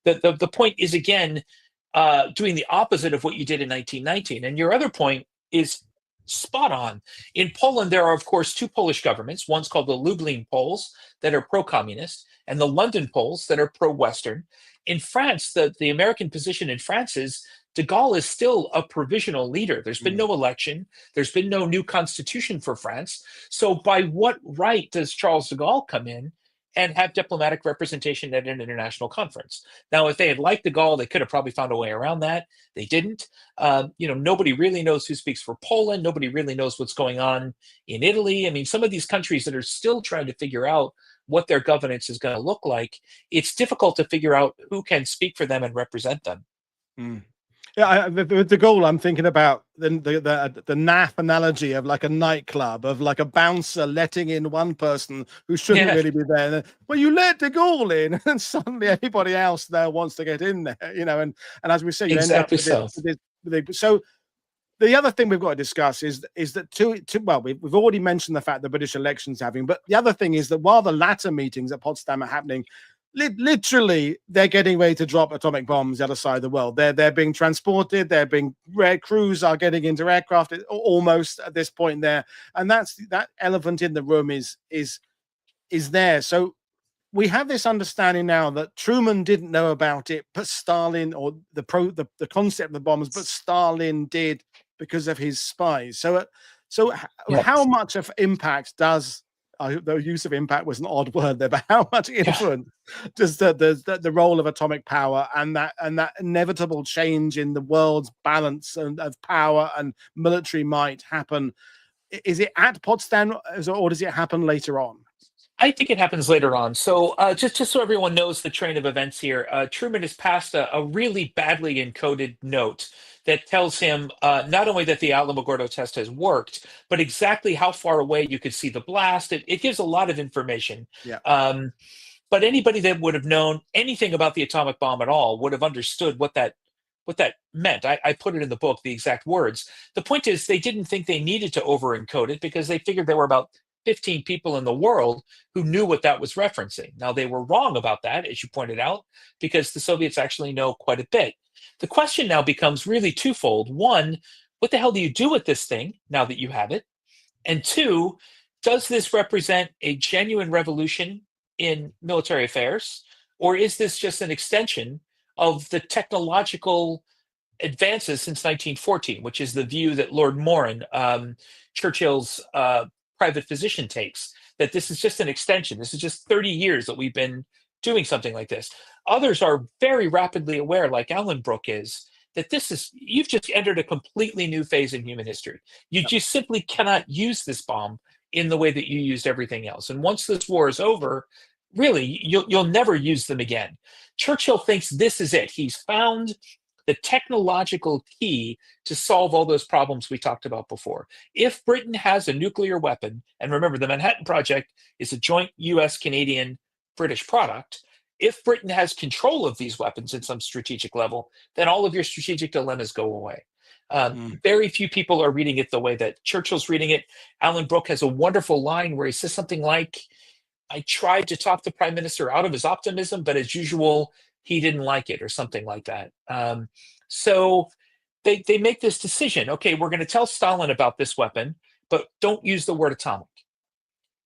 the point is, again, doing the opposite of what you did in 1919. And your other point is spot on. In Poland, there are, of course, two Polish governments. One's called the Lublin Poles that are pro-communist, and the London Poles that are pro-Western. In France, the American position in France is de Gaulle is still a provisional leader. There's been no election. There's been no new constitution for France. So by what right does Charles de Gaulle come in and have diplomatic representation at an international conference? Now, if they had liked de Gaulle, they could have probably found a way around that. They didn't. Nobody really knows who speaks for Poland. Nobody really knows what's going on in Italy. I mean, some of these countries that are still trying to figure out what their governance is going to look like, it's difficult to figure out who can speak for them and represent them. Yeah, with the goal, I'm thinking about the NAF analogy of like a nightclub, of like a bouncer letting in one person who shouldn't Yeah, really be there. And then, well, you let the goal in, and suddenly everybody else there wants to get in there, And as we say, you end up exactly with this. so. So the other thing we've got to discuss is that well, we've already mentioned the fact the British elections having, but the other thing is that while the latter meetings at Potsdam are happening, literally they're getting ready to drop atomic bombs the other side of the world. They're being transported. Crews are getting into aircraft almost at this point there, and that elephant in the room is there. So we have this understanding now that Truman didn't know about it, but Stalin, or the concept of the bombs, but Stalin did because of his spies. So Yeah, how much of impact does the use of impact was an odd word there, but how much yeah. influence does the role of atomic power and that inevitable change in the world's balance and of power and military might happen? Is it at Potsdam, or does it happen later on? I think it happens later on. So just so everyone knows the train of events here, Truman has passed a really badly encoded note that tells him not only that the Alamogordo test has worked, but exactly how far away you could see the blast. It gives a lot of information. Yeah. But anybody that would have known anything about the atomic bomb at all would have understood what that meant. I put it in the book, the exact words. The point is, they didn't think they needed to over encode it because they figured there were about 15 people in the world who knew what that was referencing. Now, they were wrong about that, as you pointed out, because the Soviets actually know quite a bit. The question now becomes really twofold. One, what the hell do you do with this thing now that you have it? And two, does this represent a genuine revolution in military affairs? Or is this just an extension of the technological advances since 1914, which is the view that Lord Morin, Churchill's private physician, takes, that this is just an extension. This is just 30 years that we've been doing something like this. Others are very rapidly aware, like Alan Brooke is, that you've just entered a completely new phase in human history. You just simply cannot use this bomb in the way that you used everything else. And once this war is over, really, you'll never use them again. Churchill thinks this is it. He's found the technological key to solve all those problems we talked about before. If Britain has a nuclear weapon, and remember, the Manhattan Project is a joint US, Canadian, British product. If Britain has control of these weapons at some strategic level, then all of your strategic dilemmas go away. Very few people are reading it the way that Churchill's reading it. Alan Brooke has a wonderful line where he says something like, I tried to talk the prime minister out of his optimism, but as usual, he didn't like it, or something like that. So they make this decision. Okay, we're going to tell Stalin about this weapon, but don't use the word atomic.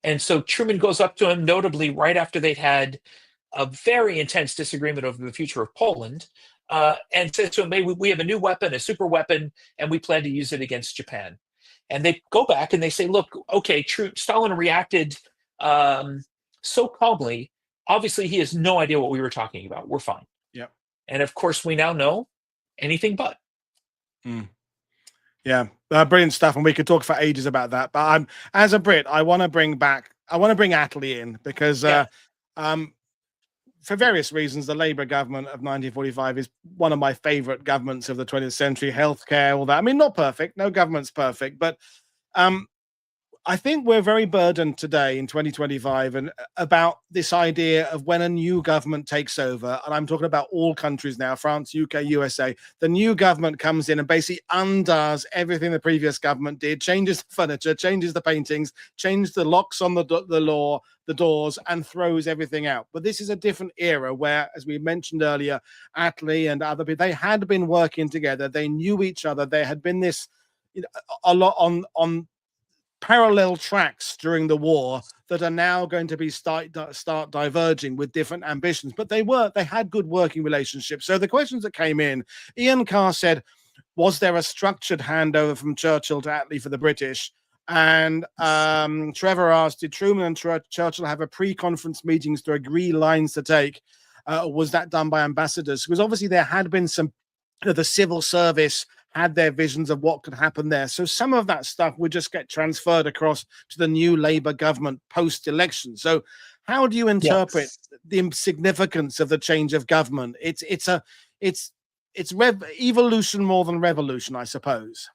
And so Truman goes up to him, notably right after they'd had a very intense disagreement over the future of Poland, and says to him, hey, we have a new weapon, a super weapon, and we plan to use it against Japan. And they go back and they say, look, okay, Stalin reacted so calmly. Obviously, he has no idea what we were talking about. We're fine. Yep. And of course, we now know anything but. Yeah, brilliant stuff, and we could talk for ages about that. But as a Brit, I want to bring Attlee in because, for various reasons, the Labour government of 1945 is one of my favourite governments of the 20th century. Healthcare, all that. I mean, not perfect. No government's perfect, but I think we're very burdened today in 2025 and about this idea of when a new government takes over, and I'm talking about all countries now, France, UK, USA, the new government comes in and basically undoes everything the previous government did, changes the furniture, changes the paintings, changes the locks on the doors, and throws everything out. But this is a different era where, as we mentioned earlier, Attlee and other people, they had been working together, they knew each other, there had been this, a lot on parallel tracks during the war that are now going to be start diverging with different ambitions, but they had good working relationships. So the questions that came in, Ian Carr said, was there a structured handover from Churchill to Attlee for the British? And Trevor asked, did Truman and Churchill have a pre-conference meetings to agree lines to take? Was that done by ambassadors? Because obviously there had been some, the civil service had their visions of what could happen there. So some of that stuff would just get transferred across to the new Labour government post-election. So how do you interpret the significance of the change of government? It's it's evolution more than revolution, I suppose.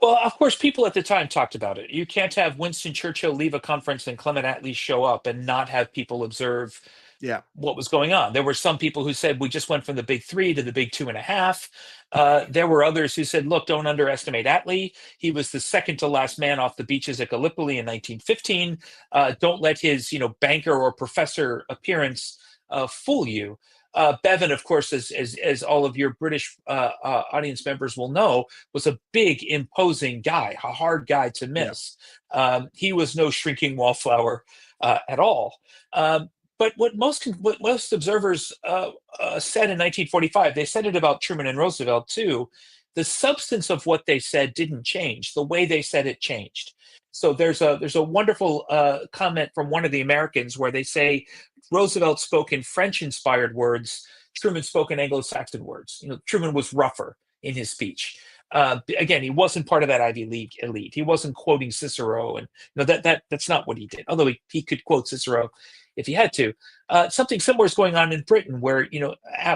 Well, of course, people at the time talked about it. You can't have Winston Churchill leave a conference and Clement Attlee show up and not have people observe Yeah. what was going on. There were some people who said we just went from the big three to the big 2.5. There were others who said, look, don't underestimate Attlee. He was the second to last man off the beaches at Gallipoli in 1915. Don't let his, banker or professor appearance fool you. Bevan, of course, as all of your British audience members will know, was a big, imposing guy, a hard guy to miss. Yeah. He was no shrinking wallflower at all. But what most observers said in 1945, they said it about Truman and Roosevelt too. The substance of what they said didn't change. The way they said it changed. So there's a wonderful comment from one of the Americans where they say Roosevelt spoke in French-inspired words. Truman spoke in Anglo-Saxon words. Truman was rougher in his speech. Again, he wasn't part of that Ivy League elite. He wasn't quoting Cicero, and that's not what he did. Although he could quote Cicero if he had to. Something similar is going on in Britain, where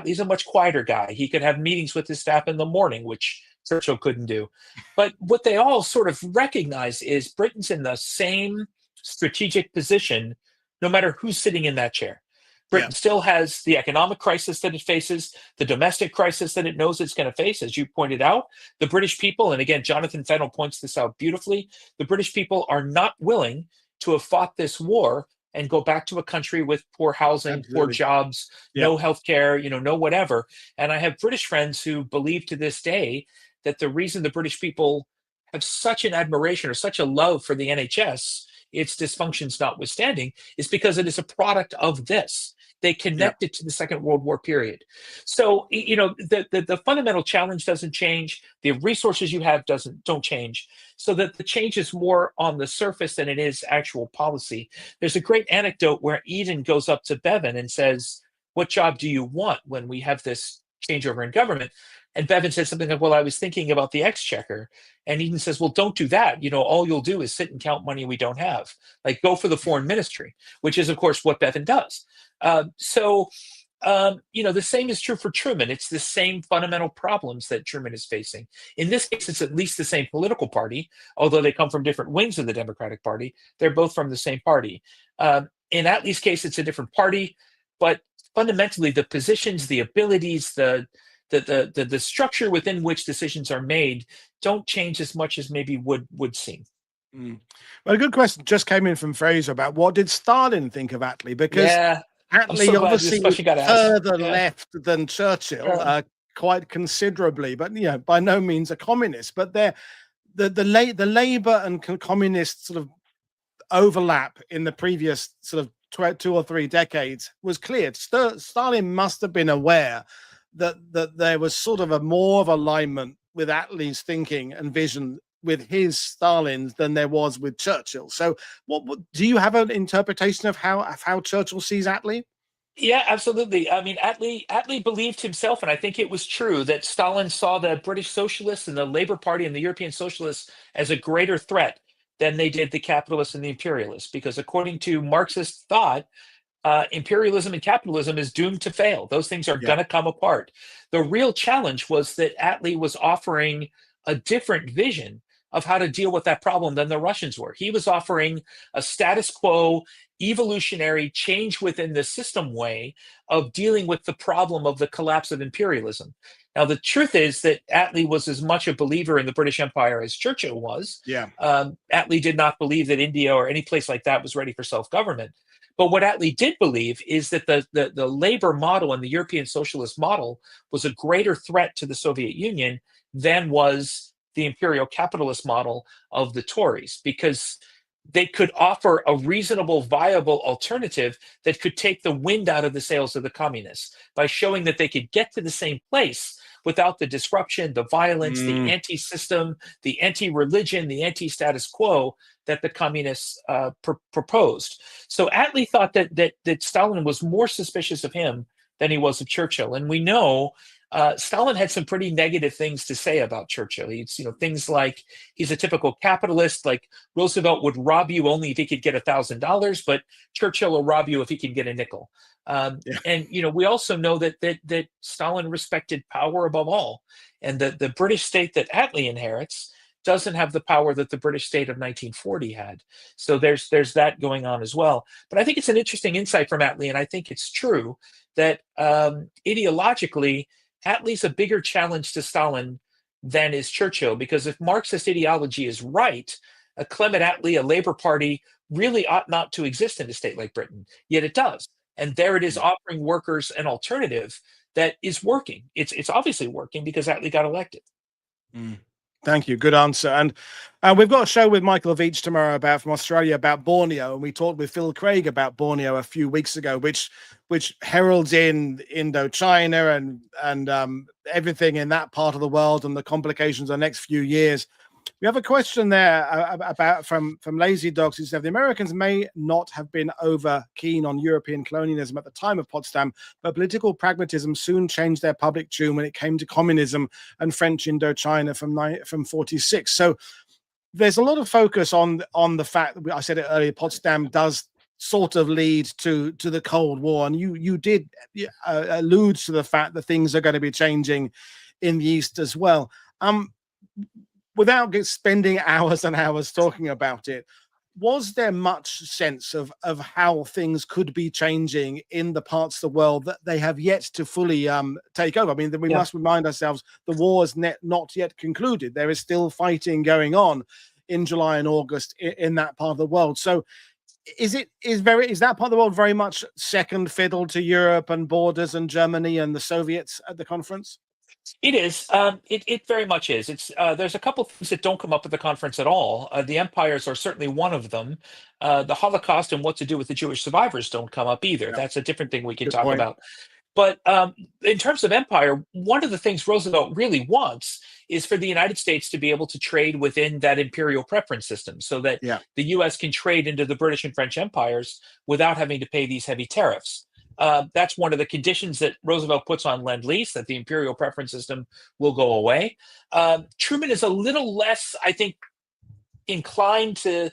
he's a much quieter guy. He could have meetings with his staff in the morning, which Churchill couldn't do. But what they all sort of recognize is Britain's in the same strategic position, no matter who's sitting in that chair. Britain still has the economic crisis that it faces, the domestic crisis that it knows it's going to face, as you pointed out. The British people, and again, Jonathan Fennell points this out beautifully, the British people are not willing to have fought this war and go back to a country with poor housing, poor jobs, no healthcare, no whatever. And I have British friends who believe to this day that the reason the British people have such an admiration or such a love for the NHS, its dysfunctions notwithstanding, is because it is a product of this. They connect it to the Second World War period. So, the fundamental challenge doesn't change. The resources you have don't change. So that the change is more on the surface than it is actual policy. There's a great anecdote where Eden goes up to Bevan and says, "What job do you want when we have this changeover in government?" And Bevan says something like, "Well, I was thinking about the exchequer." And Eden says, "Well, don't do that. All you'll do is sit and count money we don't have. Like, go for the foreign ministry," which is, of course, what Bevan does. The same is true for Truman. It's the same fundamental problems that Truman is facing. In this case, it's at least the same political party, although they come from different wings of the Democratic Party. They're both from the same party. In Attlee's case, it's a different party, but fundamentally, the positions, the abilities, the structure within which decisions are made don't change as much as maybe would seem. Well, a good question just came in from Fraser about what did Stalin think of Attlee, because Attlee obviously was further left than Churchill, quite considerably, but by no means a communist. But the Labour and communist sort of overlap in the previous sort of 2 or 3 decades was clear. Stalin must have been aware that there was sort of more of alignment with Attlee's thinking and vision with his Stalin than there was with Churchill. So what do you have an interpretation of how Churchill sees Attlee? Yeah, absolutely. I mean, Attlee believed himself, and I think it was true, that Stalin saw the British socialists and the Labour Party and the European socialists as a greater threat than they did the capitalists and the imperialists, because according to Marxist thought, imperialism and capitalism is doomed to fail. Those things are going to come apart. The real challenge was that Attlee was offering a different vision of how to deal with that problem than the Russians were. He was offering a status quo, evolutionary change within the system way of dealing with the problem of the collapse of imperialism. Now, the truth is that Attlee was as much a believer in the British Empire as Churchill was. Attlee did not believe that India or any place like that was ready for self-government. But what Attlee did believe is that the labor model and the European socialist model was a greater threat to the Soviet Union than was the imperial capitalist model of the Tories, because they could offer a reasonable, viable alternative that could take the wind out of the sails of the communists by showing that they could get to the same place without the disruption, the violence, the anti-system, the anti-religion, the anti-status quo that the communists proposed. So Attlee thought that Stalin was more suspicious of him than he was of Churchill. And we know Stalin had some pretty negative things to say about Churchill. He's, things like he's a typical capitalist. Like Roosevelt would rob you only if he could get $1,000, but Churchill will rob you if he can get a nickel. Yeah. And we also know that Stalin respected power above all, and the British state that Attlee inherits doesn't have the power that the British state of 1940 had. So there's that going on as well. But I think it's an interesting insight from Attlee, and I think it's true that ideologically, Attlee's a bigger challenge to Stalin than is Churchill, because if Marxist ideology is right, a Clement Attlee, a Labour Party, really ought not to exist in a state like Britain. Yet it does. And there it is, offering workers an alternative that is working. It's obviously working because Attlee got elected. Thank you. Good answer. And we've got a show with Michael Veitch tomorrow from Australia about Borneo, and we talked with Phil Craig about Borneo a few weeks ago, which heralds in Indochina and everything in that part of the world and the complications of the next few years. We have a question there about from Lazy Dogs, who said the Americans may not have been over keen on European colonialism at the time of Potsdam, but political pragmatism soon changed their public tune when it came to communism and French Indochina from 46. So there's a lot of focus on the fact that I said it earlier, Potsdam does sort of lead to the Cold War, and you did allude to the fact that things are going to be changing in the East as well. Without spending hours and hours talking about it, was there much sense of how things could be changing in the parts of the world that they have yet to fully take over? I mean, we must remind ourselves the war is not yet concluded. There is still fighting going on in July and August in that part of the world. So is that part of the world very much second fiddle to Europe and borders and Germany and the Soviets at the conference? It is. It very much is. It's there's a couple things that don't come up at the conference at all. The empires are certainly one of them. The Holocaust and what to do with the Jewish survivors don't come up either. Yeah. That's a different thing we can Good talk point. about. But in terms of empire, one of the things Roosevelt really wants is for the United States to be able to trade within that imperial preference system, so that the U.S. can trade into the British and French empires without having to pay these heavy tariffs. That's one of the conditions that Roosevelt puts on Lend-Lease, that the imperial preference system will go away. Truman is a little less, I think, inclined to.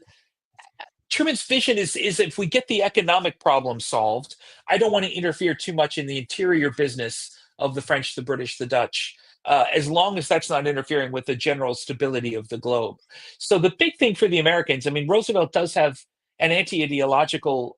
Truman's vision is if we get the economic problem solved, I don't want to interfere too much in the interior business of the French, the British, the Dutch, as long as that's not interfering with the general stability of the globe. So the big thing for the Americans, I mean, Roosevelt does have an anti-ideological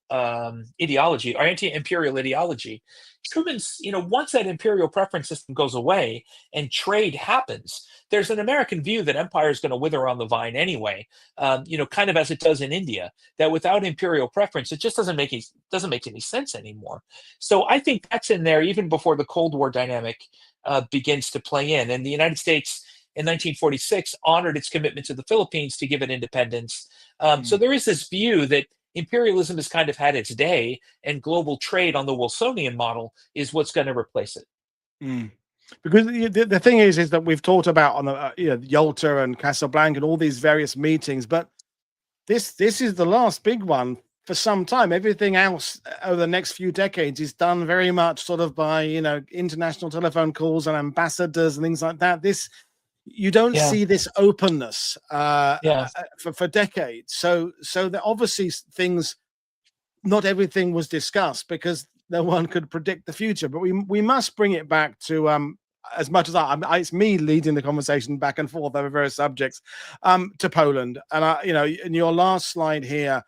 ideology or anti-imperial ideology. Truman's, once that imperial preference system goes away and trade happens, there's an American view that empire is going to wither on the vine anyway, kind of as it does in India, that without imperial preference, it just doesn't make any sense anymore. So I think that's in there even before the Cold War dynamic begins to play in. And the United States in 1946 honored its commitment to the Philippines to give it independence. So there is this view that imperialism has kind of had its day, and global trade on the Wilsonian model is what's going to replace it. Because the thing is that we've talked about on the Yalta and Casablanca and all these various meetings, but this is the last big one for some time. Everything else over the next few decades is done very much sort of by international telephone calls and ambassadors and things like that. You don't see this openness for decades. So that obviously not everything was discussed because no one could predict the future. But we must bring it back to as much as it's me leading the conversation back and forth over various subjects to Poland. And in your last slide here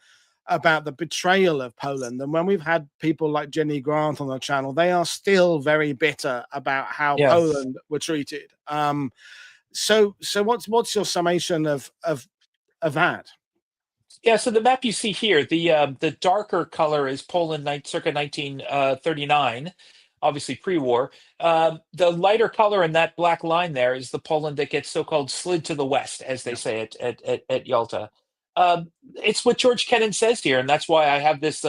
about the betrayal of Poland, and when we've had people like Jenny Grant on the channel, they are still very bitter about how Poland were treated. So what's your summation of that? Yeah, so the map you see here, the darker color is Poland circa 1939, obviously pre-war. The lighter color in that black line there is the Poland that gets so-called slid to the west, as they say at Yalta. It's what George Kennan says here, and that's why I have this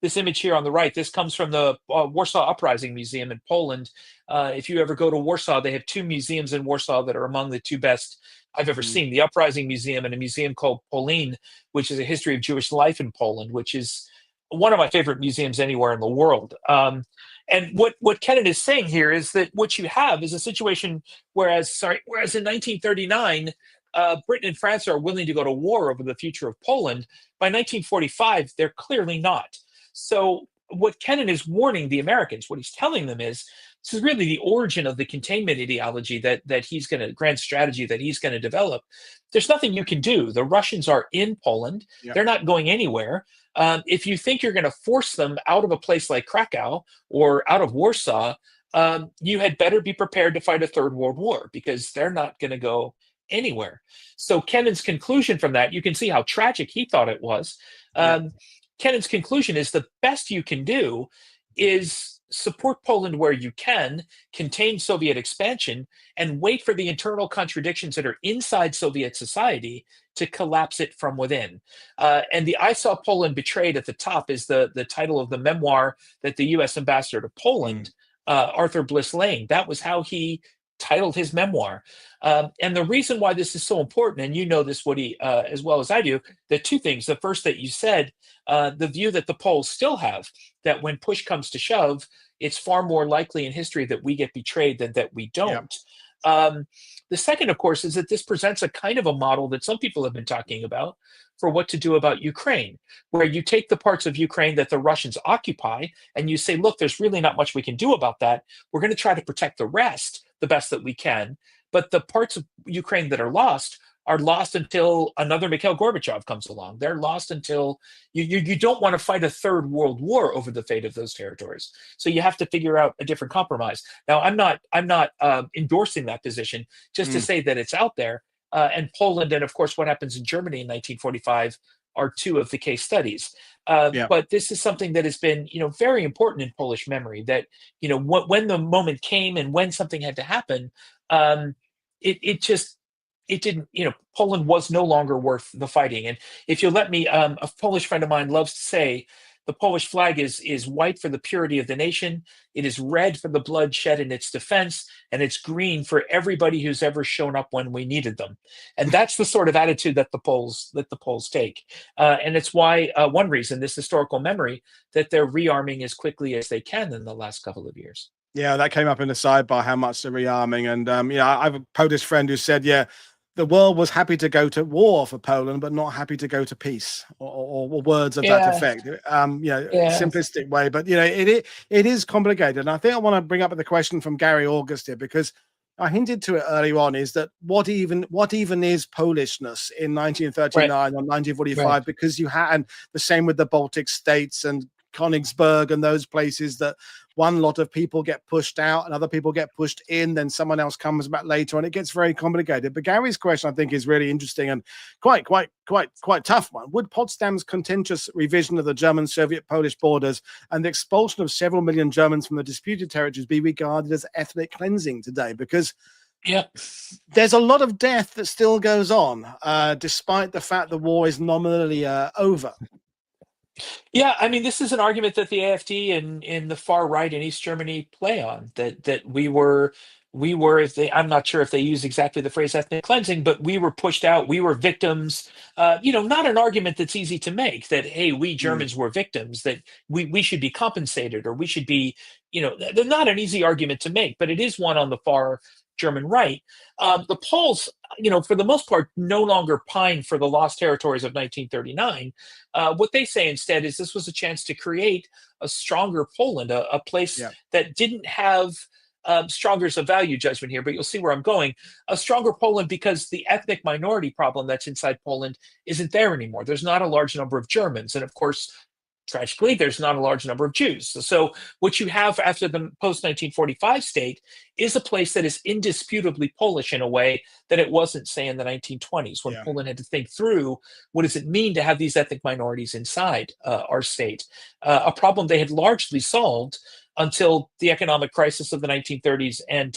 this image here on the right. This comes from the Warsaw Uprising Museum in Poland. If you ever go to Warsaw, they have two museums in Warsaw that are among the two best I've ever seen. The Uprising Museum and a museum called Polin, which is a history of Jewish life in Poland, which is one of my favorite museums anywhere in the world. And what Kennan is saying here is that what you have is a situation whereas in 1939, Britain and France are willing to go to war over the future of Poland. By 1945, they're clearly not. So what Kennan is warning the Americans, what he's telling them is, this is really the origin of the containment ideology that he's going to, grand strategy that he's going to develop. There's nothing you can do. The Russians are in Poland. Yep. They're not going anywhere. If you think you're going to force them out of a place like Krakow or out of Warsaw, you had better be prepared to fight a third world war, because they're not going to go anywhere. So Kennan's conclusion from that, you can see how tragic he thought it was. Kennan's conclusion is the best you can do is support Poland where you can, contain Soviet expansion, and wait for the internal contradictions that are inside Soviet society to collapse it from within. And the I Saw Poland Betrayed at the top is the title of the memoir that the U.S. ambassador to Poland, Arthur Bliss Lane, that was how he titled his memoir. And the reason why this is so important, and you know this, Woody, as well as I do, the two things. The first that you said, the view that the Poles still have, that when push comes to shove, it's far more likely in history that we get betrayed than that we don't. The second, of course, is that this presents a kind of a model that some people have been talking about for what to do about Ukraine, where you take the parts of Ukraine that the Russians occupy and you say, look, there's really not much we can do about that. We're going to try to protect the rest the best that we can. But the parts of Ukraine that are lost until another Mikhail Gorbachev comes along. They're lost until you don't want to fight a third world war over the fate of those territories. So you have to figure out a different compromise. Now, I'm not endorsing that position, just to say that it's out there. And Poland, and of course, what happens in Germany in 1945 are two of the case studies. But this is something that has been, very important in Polish memory. That when the moment came and when something had to happen, it didn't, Poland was no longer worth the fighting. And if you'll let me, a Polish friend of mine loves to say, the Polish flag is white for the purity of the nation. It is red for the blood shed in its defense, and it's green for everybody who's ever shown up when we needed them. And that's the sort of attitude that the Poles take. And it's why one reason, this historical memory, that they're rearming as quickly as they can in the last couple of years. Yeah, that came up in the sidebar, how much they're rearming. And I have a Polish friend who said, the world was happy to go to war for Poland, but not happy to go to peace, or words of that effect. Simplistic way, but it is complicated. And I think I want to bring up the question from Gary August here, because I hinted to it earlier on, is that what even is Polishness in 1939 or 1945? Right. Because you had, and the same with the Baltic states and Königsberg and those places, that one lot of people get pushed out and other people get pushed in, then someone else comes back later, and it gets very complicated. But Gary's question, I think, is really interesting and quite tough one. Would Potsdam's contentious revision of the German-Soviet-Polish borders and the expulsion of several million Germans from the disputed territories be regarded as ethnic cleansing today? Because there's a lot of death that still goes on, despite the fact the war is nominally over. Yeah, I mean, this is an argument that the AfD and in the far right in East Germany play on, that we were, I'm not sure if they use exactly the phrase ethnic cleansing, but we were pushed out, we were victims. Not an argument that's easy to make, that, hey, we Germans were victims, that we should be compensated, or we should be, they're not an easy argument to make, but it is one on the far German right. The Poles, for the most part, no longer pine for the lost territories of 1939. What they say instead is this was a chance to create a stronger Poland, a place that didn't have, stronger's a value judgment here, but you'll see where I'm going, a stronger Poland, because the ethnic minority problem that's inside Poland isn't there anymore. There's not a large number of Germans. And of course, tragically, there's not a large number of Jews. So what you have after the post-1945 state is a place that is indisputably Polish in a way that it wasn't, say, in the 1920s, when Poland had to think through, what does it mean to have these ethnic minorities inside our state? A problem they had largely solved until the economic crisis of the 1930s and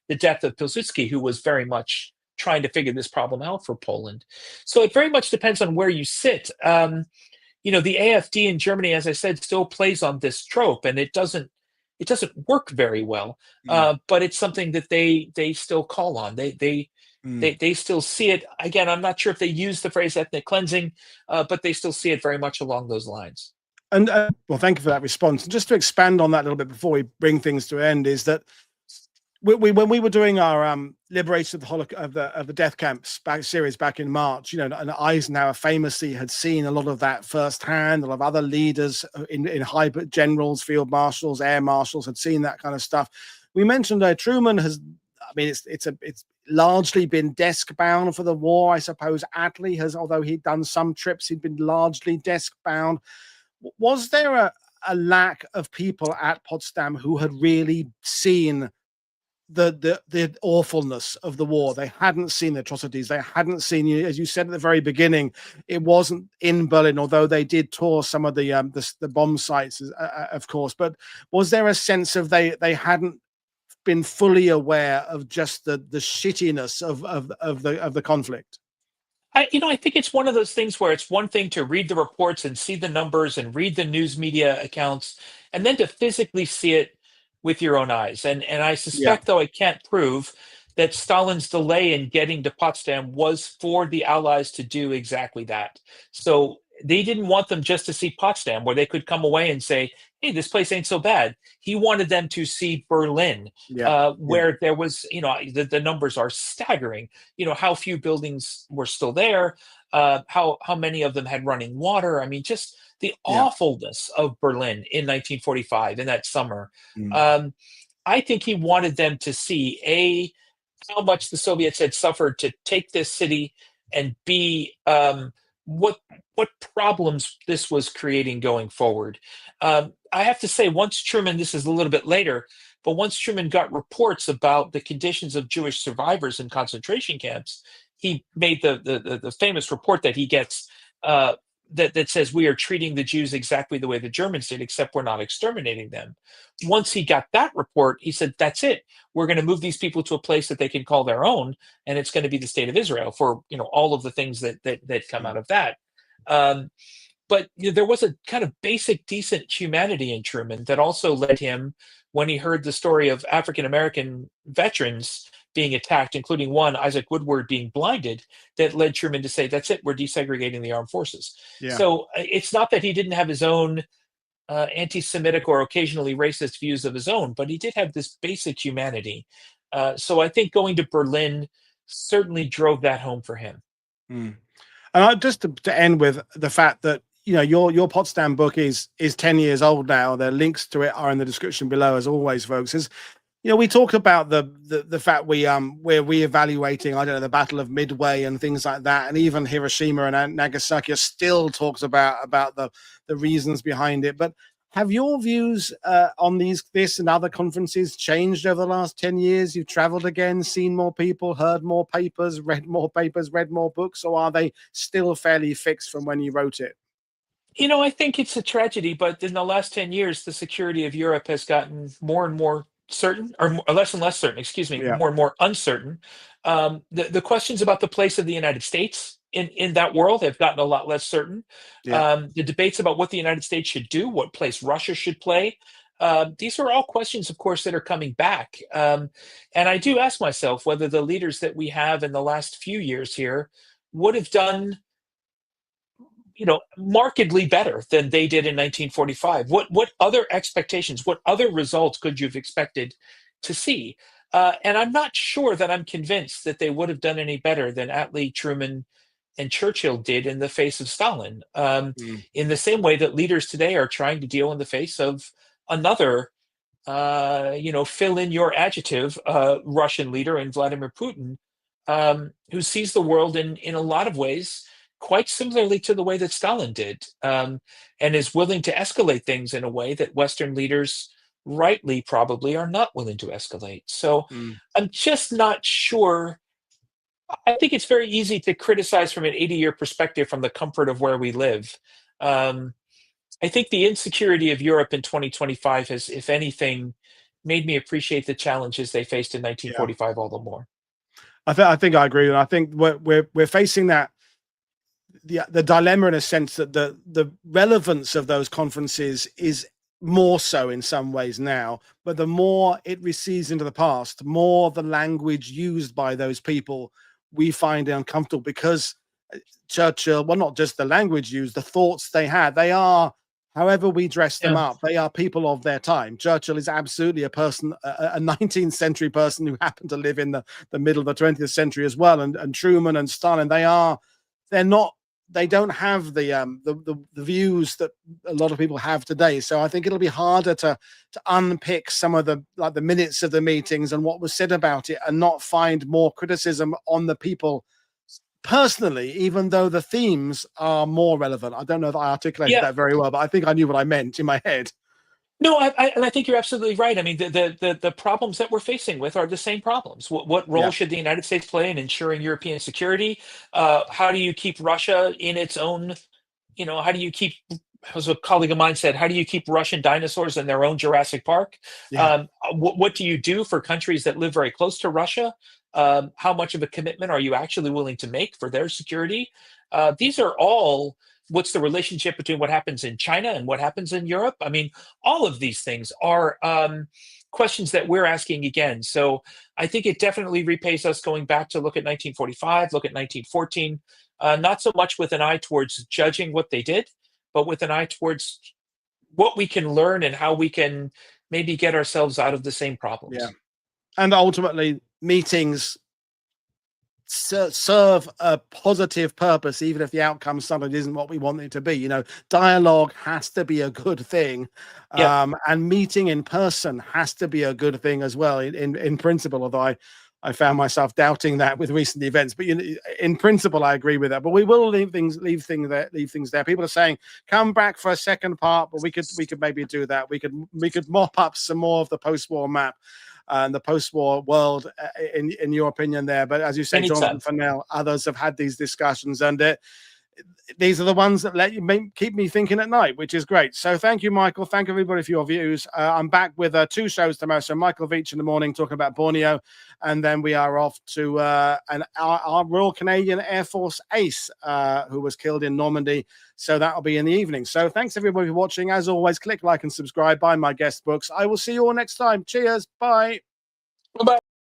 the death of Pilsudski, who was very much trying to figure this problem out for Poland. So it very much depends on where you sit. The AfD in Germany, as I said, still plays on this trope, and it doesn't work very well. But it's something that they still call on. They still see it. Again, I'm not sure if they use the phrase ethnic cleansing, but they still see it very much along those lines. And well, thank you for that response. And just to expand on that a little bit before we bring things to an end, is that when we were doing our liberation of the death camps series back in March, and Eisenhower famously had seen a lot of that firsthand. A lot of other leaders in high generals, field marshals, air marshals had seen that kind of stuff. We mentioned Truman has. I mean, it's largely been desk bound for the war, I suppose. Attlee has, although he'd done some trips, he'd been largely desk bound. Was there a lack of people at Potsdam who had really seen the awfulness of the war? They hadn't seen the atrocities. They hadn't seen, as you said at the very beginning, it wasn't in Berlin, although they did tour some of the bomb sites, of course. But was there a sense of they hadn't been fully aware of just the shittiness of the conflict? I think it's one of those things where it's one thing to read the reports and see the numbers and read the news media accounts, and then to physically see it with your own eyes. And I suspect, though I can't prove, that Stalin's delay in getting to Potsdam was for the Allies to do exactly that. So they didn't want them just to see Potsdam, where they could come away and say, hey, this place ain't so bad. He wanted them to see Berlin, where there was, the numbers are staggering. How few buildings were still there, how many of them had running water. I mean, just the awfulness of Berlin in 1945, in that summer. I think he wanted them to see, how much the Soviets had suffered to take this city, and B, what problems this was creating going forward. I have to say, once Truman, this is a little bit later, but once Truman got reports about the conditions of Jewish survivors in concentration camps, he made the famous report that he gets, that says, we are treating the Jews exactly the way the Germans did, except we're not exterminating them. Once he got that report, he said, that's it. We're going to move these people to a place that they can call their own, and it's going to be the state of Israel, for all of the things that come out of that. But there was a kind of basic, decent humanity in Truman that also led him, when he heard the story of African-American veterans being attacked, including one, Isaac Woodward, being blinded, that led Truman to say, that's it, we're desegregating the armed forces. So it's not that he didn't have his own anti-Semitic or occasionally racist views of his own, but he did have this basic humanity. So I think going to Berlin certainly drove that home for him. And just to end with the fact that your Potsdam book is 10 years old now. The links to it are in the description below, as always, folks. We talked about the fact we're reevaluating, I don't know, the Battle of Midway and things like that, and even Hiroshima and Nagasaki are still talks about the reasons behind it. But have your views on this and other conferences changed over the last 10 years? You've traveled again, seen more people, heard more papers, read more books, or are they still fairly fixed from when you wrote it? I think it's a tragedy, but in the last 10 years, the security of Europe has gotten more and more certain, or less and less certain, more and more uncertain. The questions about the place of the United States in that world have gotten a lot less certain. The debates about what the United States should do, what place Russia should play, these are all questions, of course, that are coming back. And I do ask myself whether the leaders that we have in the last few years here would have done markedly better than they did in 1945. What other expectations, what other results could you have expected to see? And I'm not sure that I'm convinced that they would have done any better than Attlee, Truman, and Churchill did in the face of Stalin. In the same way that leaders today are trying to deal in the face of another, fill in your adjective, Russian leader in Vladimir Putin, who sees the world in a lot of ways quite similarly to the way that Stalin did, and is willing to escalate things in a way that Western leaders, rightly probably, are not willing to escalate. So I'm just not sure. I think it's very easy to criticize from an 80-year perspective from the comfort of where we live. I think the insecurity of Europe in 2025 has, if anything, made me appreciate the challenges they faced in 1945 all the more. I think I agree, and I think we're facing that. The dilemma, in a sense, that the relevance of those conferences is more so in some ways now, but the more it recedes into the past, more the language used by those people we find uncomfortable, because Churchill, well, not just the language used, the thoughts they had, they are however we dress them Yeah. up, they are people of their time. Churchill is absolutely a person, a 19th century person who happened to live in the middle of the 20th century as well. And Truman and Stalin, they don't have the views that a lot of people have today. So I think it'll be harder to unpick some of the minutes of the meetings and what was said about it, and not find more criticism on the people personally, even though the themes are more relevant. I don't know if I articulated that very well, but I think I knew what I meant in my head. No, I think you're absolutely right. I mean, the problems that we're facing with are the same problems. What role should the United States play in ensuring European security? How do you keep Russia in its own? How do you keep? As a colleague of mine said, how do you keep Russian dinosaurs in their own Jurassic Park? Yeah. What do you do for countries that live very close to Russia? How much of a commitment are you actually willing to make for their security? These are all. What's the relationship between what happens in China and what happens in Europe? I mean, all of these things are questions that we're asking again. So I think it definitely repays us going back to look at 1945, look at 1914, not so much with an eye towards judging what they did, but with an eye towards what we can learn and how we can maybe get ourselves out of the same problems. Yeah. And ultimately, meetings serve a positive purpose, even if the outcome suddenly isn't what we want it to be. Dialogue has to be a good thing. And meeting in person has to be a good thing as well, in principle, although I found myself doubting that with recent events. But in principle, I agree with that. But we will leave things there. People are saying, come back for a second part, but we could maybe do that. We could mop up some more of the post-war map and the post-war world, in your opinion there. But as you say, Jonathan Fennell, others have had these discussions, and these are the ones that keep me thinking at night, which is great. So thank you, Michael. Thank everybody for your views. I'm back with 2 shows tomorrow. So Michael Veitch in the morning talking about Borneo, and then we are off to our Royal Canadian Air Force ace who was killed in Normandy. So that'll be in the evening. So thanks everybody for watching. As always, click like and subscribe, buy my guest books. I will see you all next time. Cheers. Bye. Bye-bye.